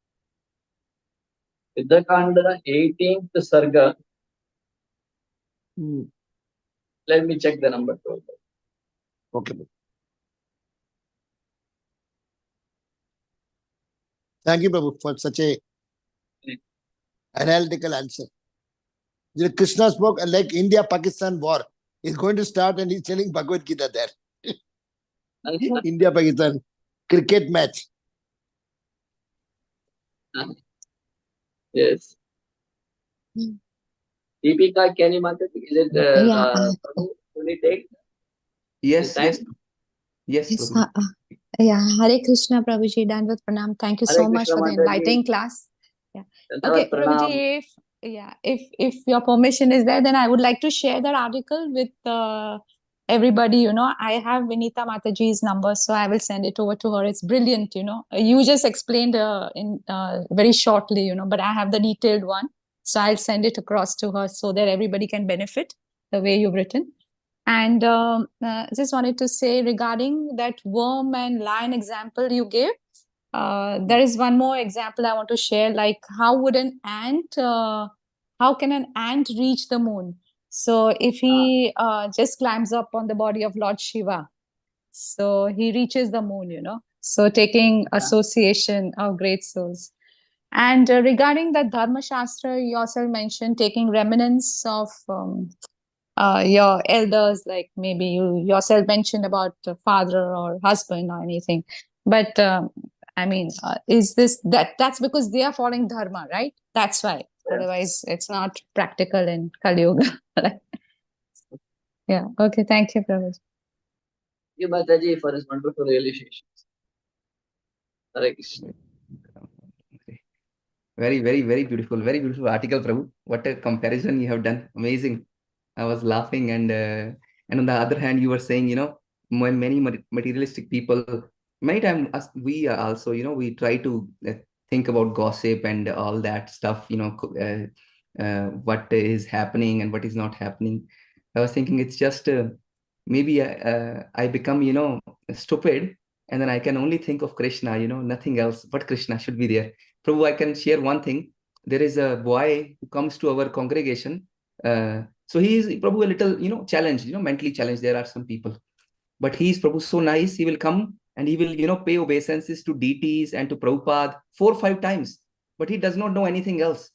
Yuddha Kanda 18th Sarga. Let me check the number. Okay. Thank you, Prabhu, for such a analytical answer. Krishna spoke like India-Pakistan war is going to start, and he's telling Bhagavad Gita there. India-Pakistan cricket match. Yes. Deepika, can you mark it? Is it Prabhu? Will you take? Yes. Yes, Prabhu. Yeah, Hare Krishna, Prabhuji, Dandavat Pranam. Thank you Hare so much Krishna, for the Mataji. enlightening class. Yeah. Okay, Dandavat Pranam. Prabhuji, if your permission is there, then I would like to share that article with everybody. I have Vinita Mataji's number, so I will send it over to her. It's brilliant. You just explained in very shortly, but I have the detailed one, so I'll send it across to her so that everybody can benefit the way you've written. And just wanted to say regarding that worm and lion example you gave, there is one more example I want to share, like how can an ant reach the moon? So if he just climbs up on the body of Lord Shiva, so he reaches the moon, so taking association of great souls. And regarding the Dharma Shastra, you also mentioned taking remnants of your elders, like maybe you yourself mentioned about father or husband or anything. But is this that's because they are following dharma, right? That's why. Yeah. Otherwise, it's not practical in Kali Yuga. Yeah. Okay. Thank you, Prabhu. Thank you, Mataji, for his wonderful realizations. Hare Krishna. Very, very, very beautiful article, Prabhu. What a comparison you have done. Amazing. I was laughing, and on the other hand, you were saying, many materialistic people, many times we are also, we try to think about gossip and all that stuff, what is happening and what is not happening. I was thinking it's just maybe I become, stupid, and then I can only think of Krishna, nothing else but Krishna should be there. Prabhu, I can share one thing. There is a boy who comes to our congregation. So he is Prabhu a little, challenged, mentally challenged. There are some people, but he is Prabhu so nice. He will come and he will, pay obeisances to deities and to Prabhupada 4 or 5 times, but he does not know anything else.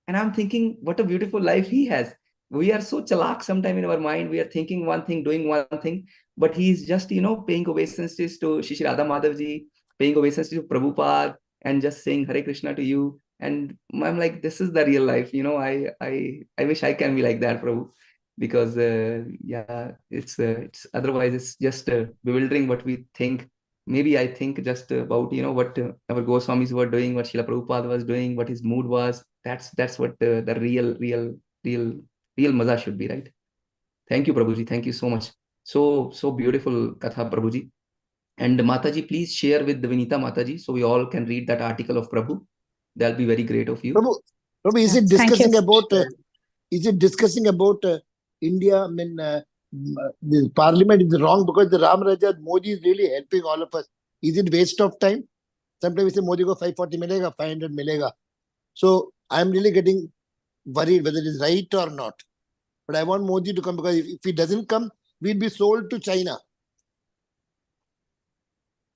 And I'm thinking, what a beautiful life he has. We are so chalak sometime in our mind. We are thinking one thing, doing one thing, but he's just, paying obeisances to Shri Radha Madhavji, paying obeisances to Prabhupada, and just saying Hare Krishna to you. And I'm like, this is the real life. I wish I can be like that, Prabhu. because yeah, it's otherwise it's just bewildering what we think. Maybe I think just about what our Goswamis were doing, what Srila Prabhupada was doing, what his mood was. That's what the real maza should be, right? Thank you, Prabhuji. Thank you so much. So beautiful Katha, Prabhuji. And Mataji, please share with Vinita Mataji so we all can read that article of Prabhu. That'll be very great of you. Prabhu, is it Thank you. discussing about? Is it discussing about India? I mean, the parliament is wrong because the Ram Raja Modi is really helping all of us. Is it waste of time? Sometimes we say Modi ko 540 milega, 500 milega. So I'm really getting worried whether it is right or not. But I want Modi to come because if he doesn't come, we'll be sold to China.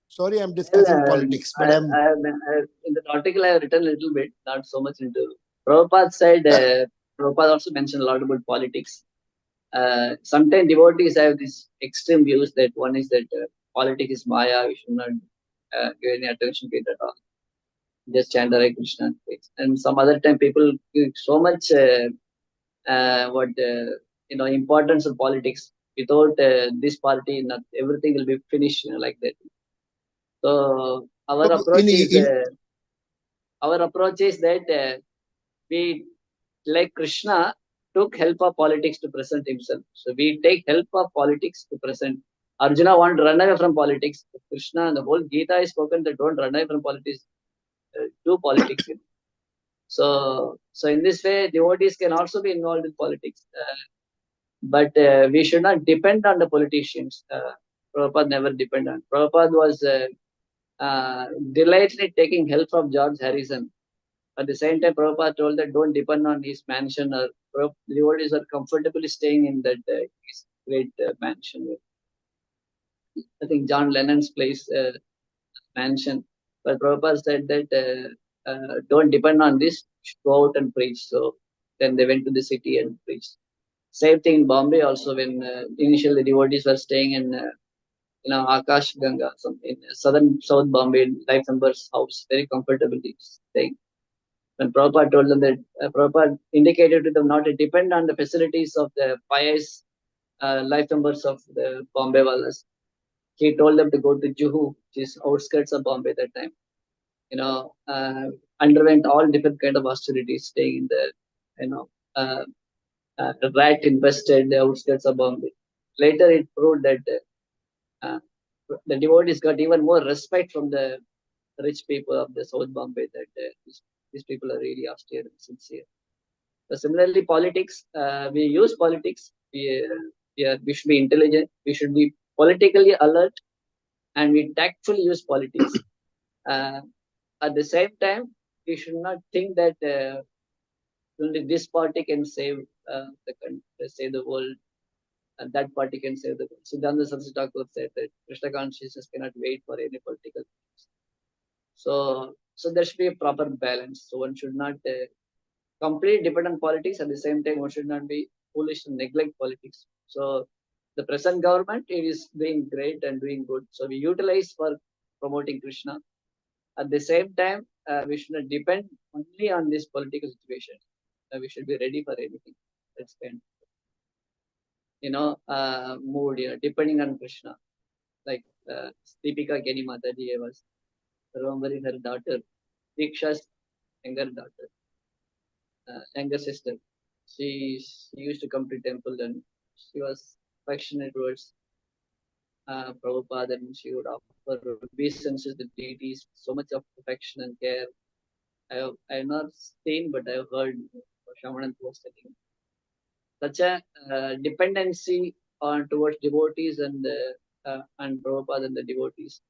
Sorry, I'm discussing politics, but in the article I have written a little bit, not so much into Prabhupada side. Prabhupada also mentioned a lot about politics. Sometimes devotees have these extreme views that one is that politics is Maya, we should not give any attention to it at all. Just chant Hare Krishna. And some other time people give so much importance of politics. Without this party, not everything will be finished, like that. So our approach is that we, like Krishna, took help of politics to present himself. So we take help of politics to present. Arjuna wanted to run away from politics. Krishna, the whole Gita is spoken that don't run away from politics, do politics. So in this way, devotees can also be involved in politics. But we should not depend on the politicians. Prabhupada never depended on. Prabhupada was delightfully taking help from George Harrison. At the same time, Prabhupada told that don't depend on his mansion, or devotees are comfortably staying in that his great mansion. I think John Lennon's place mansion. But Prabhupada said that don't depend on this, go out and preach. So then they went to the city and preached. Same thing in Bombay also, when initially the devotees were staying in Akash Ganga, in South Bombay, Life Member's house, very comfortably staying. When Prabhupada told them that, Prabhupada indicated to them not to depend on the facilities of the pious Life Members of the Bombay Walas. He told them to go to Juhu, which is outskirts of Bombay that time. Underwent all different kind of austerities, staying in the rat infested the outskirts of Bombay. Later, it proved that the devotees got even more respect from the rich people of the South Bombay, that these people are really austere and sincere. So similarly, politics, we use politics. We should be intelligent. We should be politically alert, and we tactfully use politics. At the same time, we should not think that only this party can save the country, save the world, and that party can save the world. Siddhanta Saraswati Thakur said that Krishna consciousness cannot wait for any political things. So there should be a proper balance. So one should not completely depend on politics. At the same time, one should not be foolish and neglect politics. So the present government is doing great and doing good. So we utilize for promoting Krishna. At the same time, we should not depend only on this political situation. We should be ready for anything. That's kind of, mood, depending on Krishna. Like Deepika Geni Mataji was remembering her daughter, Diksha's younger daughter, younger sister. She used to come to temple and she was affectionate towards Prabhupada, and she would offer obeisances to the deities, so much of affection and care. I have not seen, but I have heard Shamanand was telling. Such a dependency on towards devotees and Prabhupada and the devotees.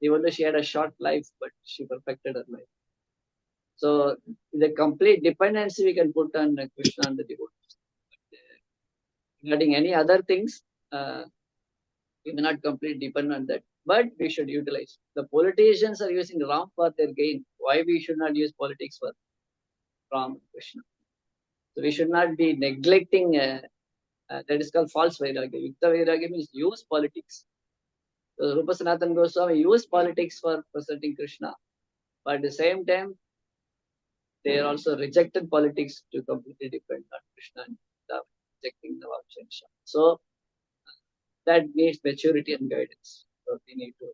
Even though she had a short life, but she perfected her life. So the complete dependency we can put on Krishna and the devotees. But, regarding any other things, we may not completely depend on that, but we should utilize. The politicians are using Ram for their gain. Why we should not use politics for Ram and Krishna? So we should not be neglecting. That is called false vairagya. Yukta vairagya means use politics. So Rupa Sanatana Goswami used politics for presenting Krishna, but at the same time, they also rejected politics to completely depend on Krishna and rejecting the Vakshansha. So that needs maturity and guidance. So we need to.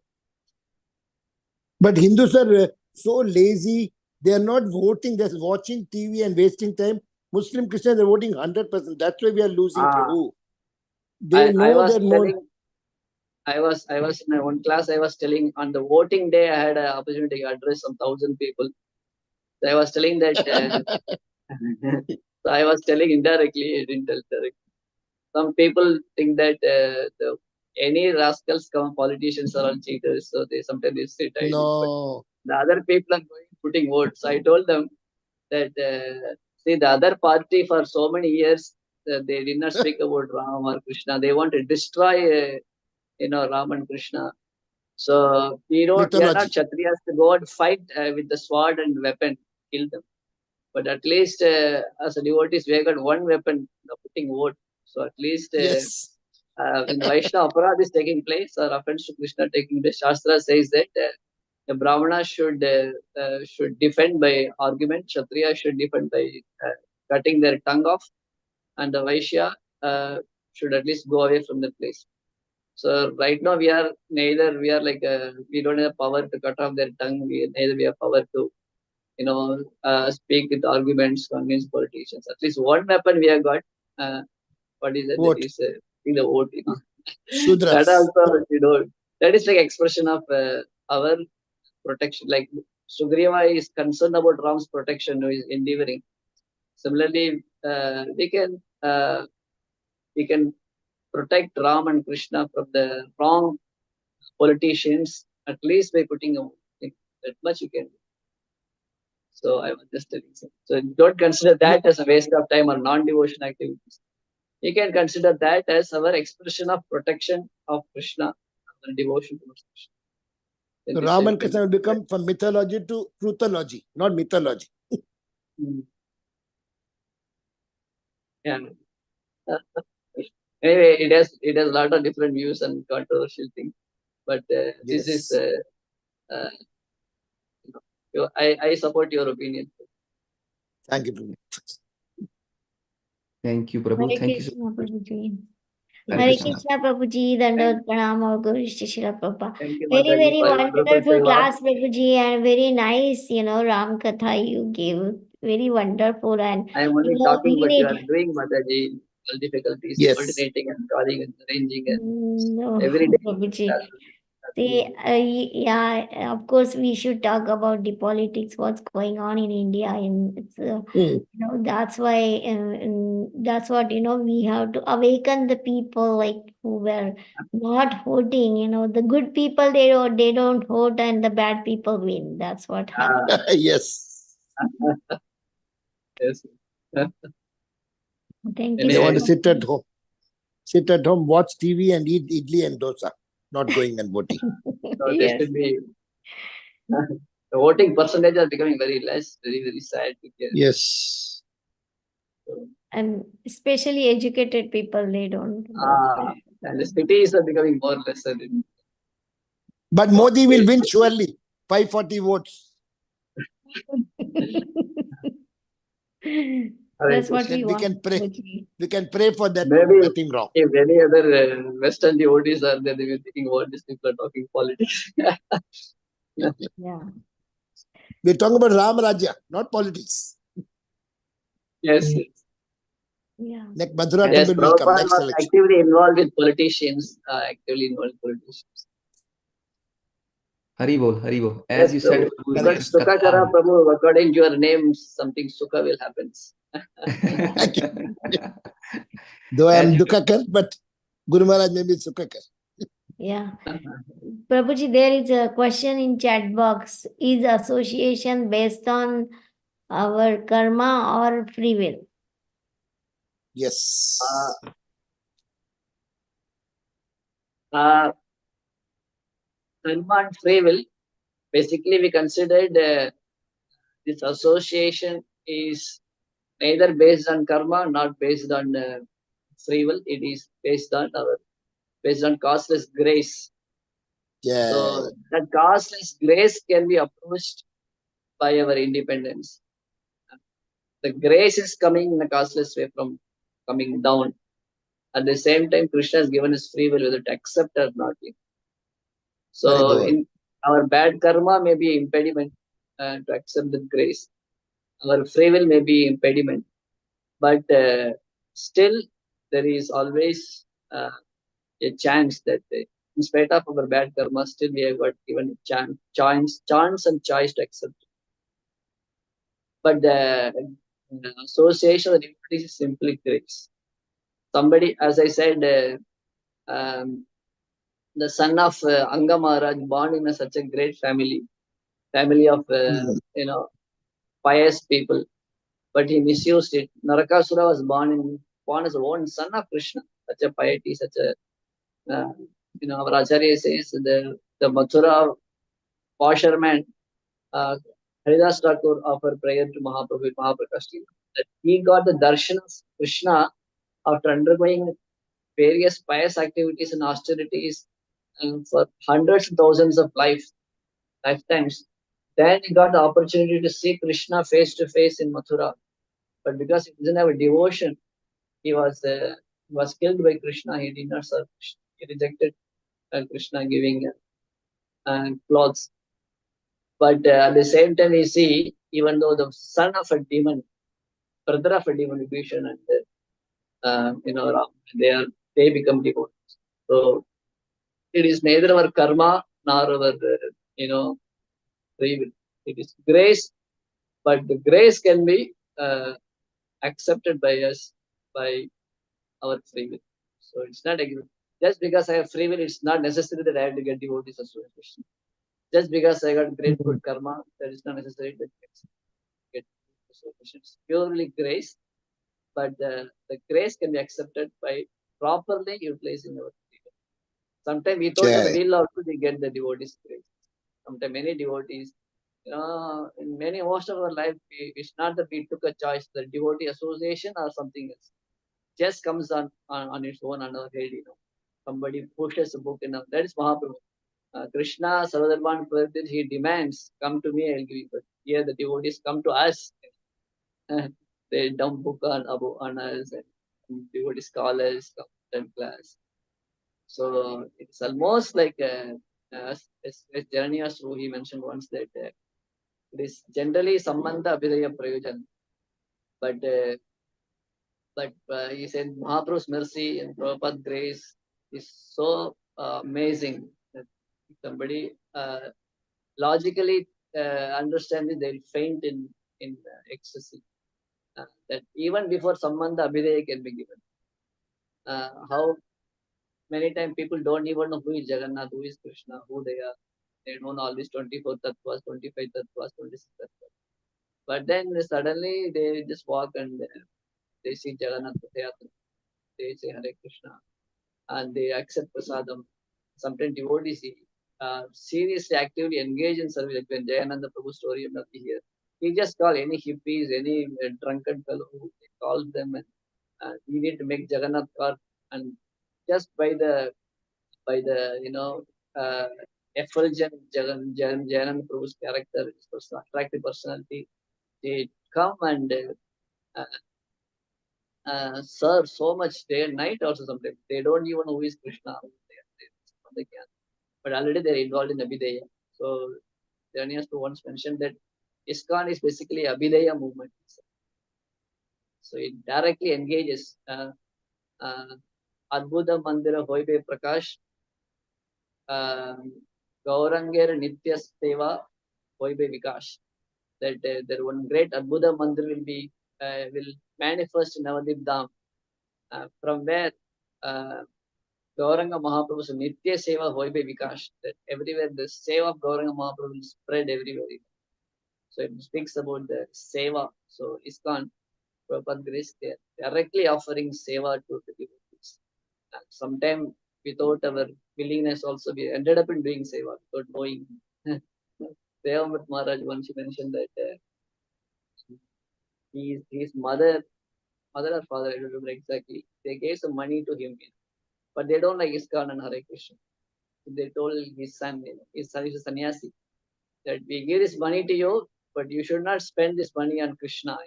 But Hindus are so lazy. They are not voting. They're watching TV and wasting time. Muslim Christians are voting 100%. That's why we are losing, Prabhu. They I know was that more. telling, I was in my one class. I was telling on the voting day, I had an opportunity to address some 1,000 people. So I was telling that. So I was telling indirectly, I didn't tell directly. Some people think that any rascals come politicians are all cheaters, so they sometimes they sit idle. No. But the other people are going putting votes. I told them that see the other party for so many years they did not speak about Ram or Krishna. They want to destroy Ram and Krishna. So we are not Kshatriyas to go and fight with the sword and weapon, kill them. But at least as a devotees, we have got one weapon, putting vote. So at least yes. When the Vaishnava Aparad is taking place or offense to Krishna taking place, Shastra says that the Brahmana should defend by argument, Kshatriya should defend by cutting their tongue off, and the Vaishya should at least go away from the place. So right now we are like we don't have power to cut off their tongue. Neither we have power to speak with arguments, convince politicians. At least one weapon we have got. What is it? Vote. That is the vote. Shudras. That also that is like expression of our protection. Like Sugriva is concerned about Ram's protection, who is endeavoring. Similarly, we can protect Ram and Krishna from the wrong politicians, at least by putting a vote. That much you can do. So I was just telling you. So don't consider that as a waste of time or non-devotion activities. You can consider that as our expression of protection of Krishna and devotion towards Krishna. So Ram and Krishna will become from mythology to truthology, not mythology. Yeah. Anyway, it has a lot of different views and controversial things, but this is I support your opinion. Thank you, Prabhu. Thank you, Prabhu. Hare Thank you so Krishna, much. Prabhuji. Hare Hare Krishna. Krishna, Prabhuji. Dandavat pranam or Gurishta Shila Prabhupada. Thank you, Very, Mataji, very for wonderful wonderful seva. class, Prabhuji, and very nice, Ram Katha you gave. Very wonderful. And, I am only talking, we but you need. are doing, Mataji. All difficulties, Yes. coordinating and calling and arranging and No, every day. Prabhuji. See, yeah, of course, we should talk about the politics, what's going on in India, and it's that's why, that's what we have to awaken the people like who were not voting. The good people they don't vote, and the bad people win. That's what happens. Yes. Yes. Thank you They so want to much. sit at home, watch TV and eat idli and dosa, not going and voting. So this Yes. should be the voting percentage are becoming very less, very, very sad to hear. Yes. And especially educated people, they don't vote. And the cities are becoming more lesser. But Modi will win surely. 540 votes. That's what we We want. can pray. We can pray for that. Maybe nothing wrong. if any other Western devotees are there, they will be thinking what these people are talking politics. Yeah. We're talking about Ram Rajya, not politics. Yes. Yeah. Next Madhura Yes, temple will come Prabhupada next was election. actively involved with politicians. Hari bol, Hari bol. Yes, As you said, Prabhu. Prabhu, in Sukachara Katha. Prabhu, according to your name, something Sukha will happen. Though I am Dukakar, but Guru Maharaj may be Sukakar. Yeah. Prabhuji, there is a question in chat box. Is association based on our karma or free will? Yes. Karma and free will. Basically, we considered this association is neither based on karma, not based on free will. It is based on causeless grace. Yeah. So that causeless grace can be approached by our independence. The grace is coming in a causeless way from coming down. At the same time, Krishna has given us free will whether to accept or not. Very So good. in our bad karma may be impediment to accept the grace. Our free will may be impediment, but still there is always a chance that in spite of our bad karma, still we have got given a chance and choice to accept. But the association of the devotees is simply grace. Somebody, as I said, the son of Anga Maharaj, born in such a great family of pious people, but he misused it. Narakasura was born as a own son of Krishna, such a piety, such a our Acharya says the Mathura washerman, Haridas Thakur offered prayer to Mahaprabhu, Mahaprakash, that he got the darshan of Krishna after undergoing various pious activities and austerities for hundreds and thousands of lifetimes. Then he got the opportunity to see Krishna face to face in Mathura. But because he didn't have a devotion, he was killed by Krishna. He did not serve Krishna. He rejected Krishna giving clothes. But at the same time, we see, even though the son of a demon, brother of a demon, Vibhishan, and Ram, they become devotees. So it is neither our karma nor our free will. It is grace, but the grace can be accepted by us by our free will. So it's not just because I have free will, it's not necessary that I have to get devotees association. Just because I got great good karma, that is not necessary that get association. It's purely grace, but the grace can be accepted by properly utilizing our free will. Sometimes without our will also we get the devotees grace. Sometimes many devotees, in most of our life, it's not that we took a choice, the devotee association or something else. Just comes on its own on our head, Somebody pushes a book, that is Mahaprabhu. Krishna, Sarvadharman, he demands, come to me, I'll give you. But here the devotees come to us. They dump book on us, and devotee scholars come to class. So it's almost like as Janani Asru, he mentioned once that it is generally Sambandha Abhidaya Prayojan. But he said Mahaprabhu's mercy and Prabhupada's grace is so amazing that somebody logically understands, they'll faint in ecstasy. That even before Sambandha Abhidaya can be given. How many times people don't even know who is Jagannath, who is Krishna, who they are. They don't know all these 24 tattvas, 25 tattvas, 26 tattvas. But then suddenly they just walk and they see Jagannath Rathayatra. They say Hare Krishna and they accept prasadam. Sometimes devotees seriously, actively engage in service. Like when Jayananda Prabhu story of Nati here, he just call any hippies, any drunken fellow, he calls them and we need to make Jagannath car, and just by the effulgent Jayananda Prabhu's character, his attractive personality, they come and serve so much day and night also sometimes. They don't even know who is Krishna. They can. But already they're involved in Abhidaya. So Janias once mentioned that ISKCON is basically Abhidaya movement. So it directly engages Adbhuta Mandira Hoibe Prakash, Gauranger Nitya Seva Hoibe Vikash. That there one great Adbhuta Mandir will manifest in Navadip Dham, from where Gauranga Mahaprabhu's Nitya Seva Hoibe Vikash, that everywhere the Seva of Gauranga Mahaprabhu will spread everywhere. So it speaks about the Seva. So ISKCON, Prabhupada grace, they are directly offering Seva to the devotees. Sometimes without our willingness also, we ended up in doing Seva without knowing. Devamat Maharaj once mentioned that his mother or father, I don't remember exactly, they gave some money to him, but they don't like ISKCON and Hare Krishna. So they told his son, his son is a sannyasi, that we give this money to you, but you should not spend this money on Krishna.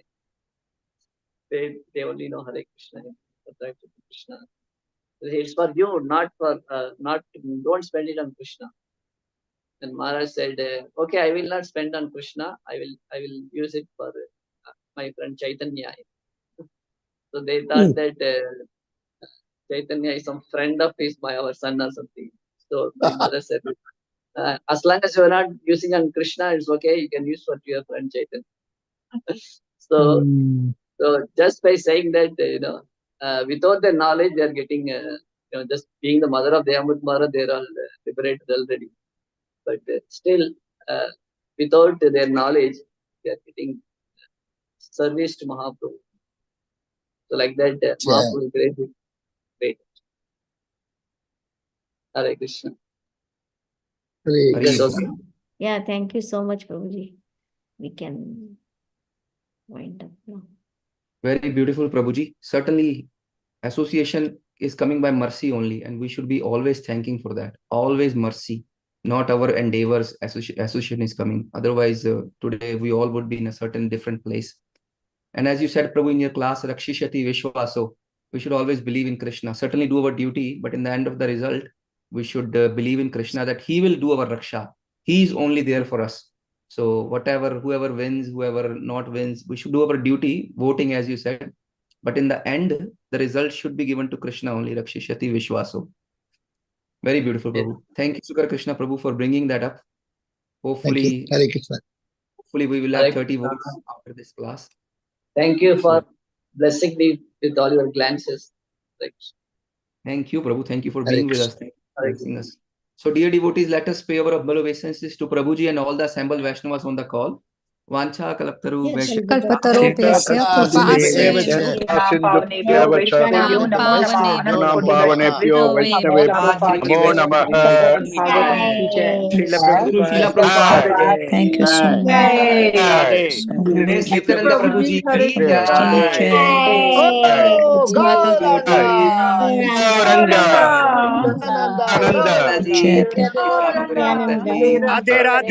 They only know Hare Krishna, attracted to Krishna. It's for you, not for don't spend it on Krishna. And Maharaj said, okay, I will not spend on Krishna. I will use it for my friend Chaitanya. So they thought that Chaitanya is some friend of his by our son or something. So my mother said, as long as you are not using on Krishna, it's okay. You can use for your friend Chaitanya. So just by saying that, without the knowledge, they are getting, just being the mother of the Amrit Mara, they are all liberated already. But still, without their knowledge, they are getting service to Mahaprabhu. So like that, Mahaprabhu is great. Hare Krishna. Hare Is that Krishna. okay? Yeah, thank you so much, Prabhuji. We can wind up now. Very beautiful, Prabhuji. Certainly, association is coming by mercy only, and we should be always thanking for that. Always mercy, not our endeavors. Association is coming. Otherwise, today we all would be in a certain different place. And as you said, Prabhu, in your class, Rakshishati Vishwaso, we should always believe in Krishna. Certainly do our duty, but in the end of the result, we should believe in Krishna that he will do our Raksha. He is only there for us. So whoever wins, whoever not wins, we should do our duty, voting as you said. But in the end, the result should be given to Krishna only, Rakshishati Vishwaso. Very beautiful, Prabhu. Thank you, Sukar Krishna Prabhu, for bringing that up. Hopefully, Hare Krishna. Hopefully we will have 30 votes after this class. Thank you for blessing me with all your glances. Thank you, Prabhu. Thank you for Hare being with Krishna. us. Thank you for blessing us. So, dear devotees, let us pay our humble obeisances to Prabhuji and all the assembled Vaishnavas on the call. Vancha kalaptaru कल्पतरोभ्यस्य कृपा नाम पावनेभ्यो वैष्णवेभ्यो नमो नमः Srila Prabhupada Jai. Thank you so much. Grace Nityananda Prabhuji ki Jai. Oh, Gauranga! Gauranga! Nityananda, Ananda! Gauranga! Jai Nityananda. Radhe Radhe.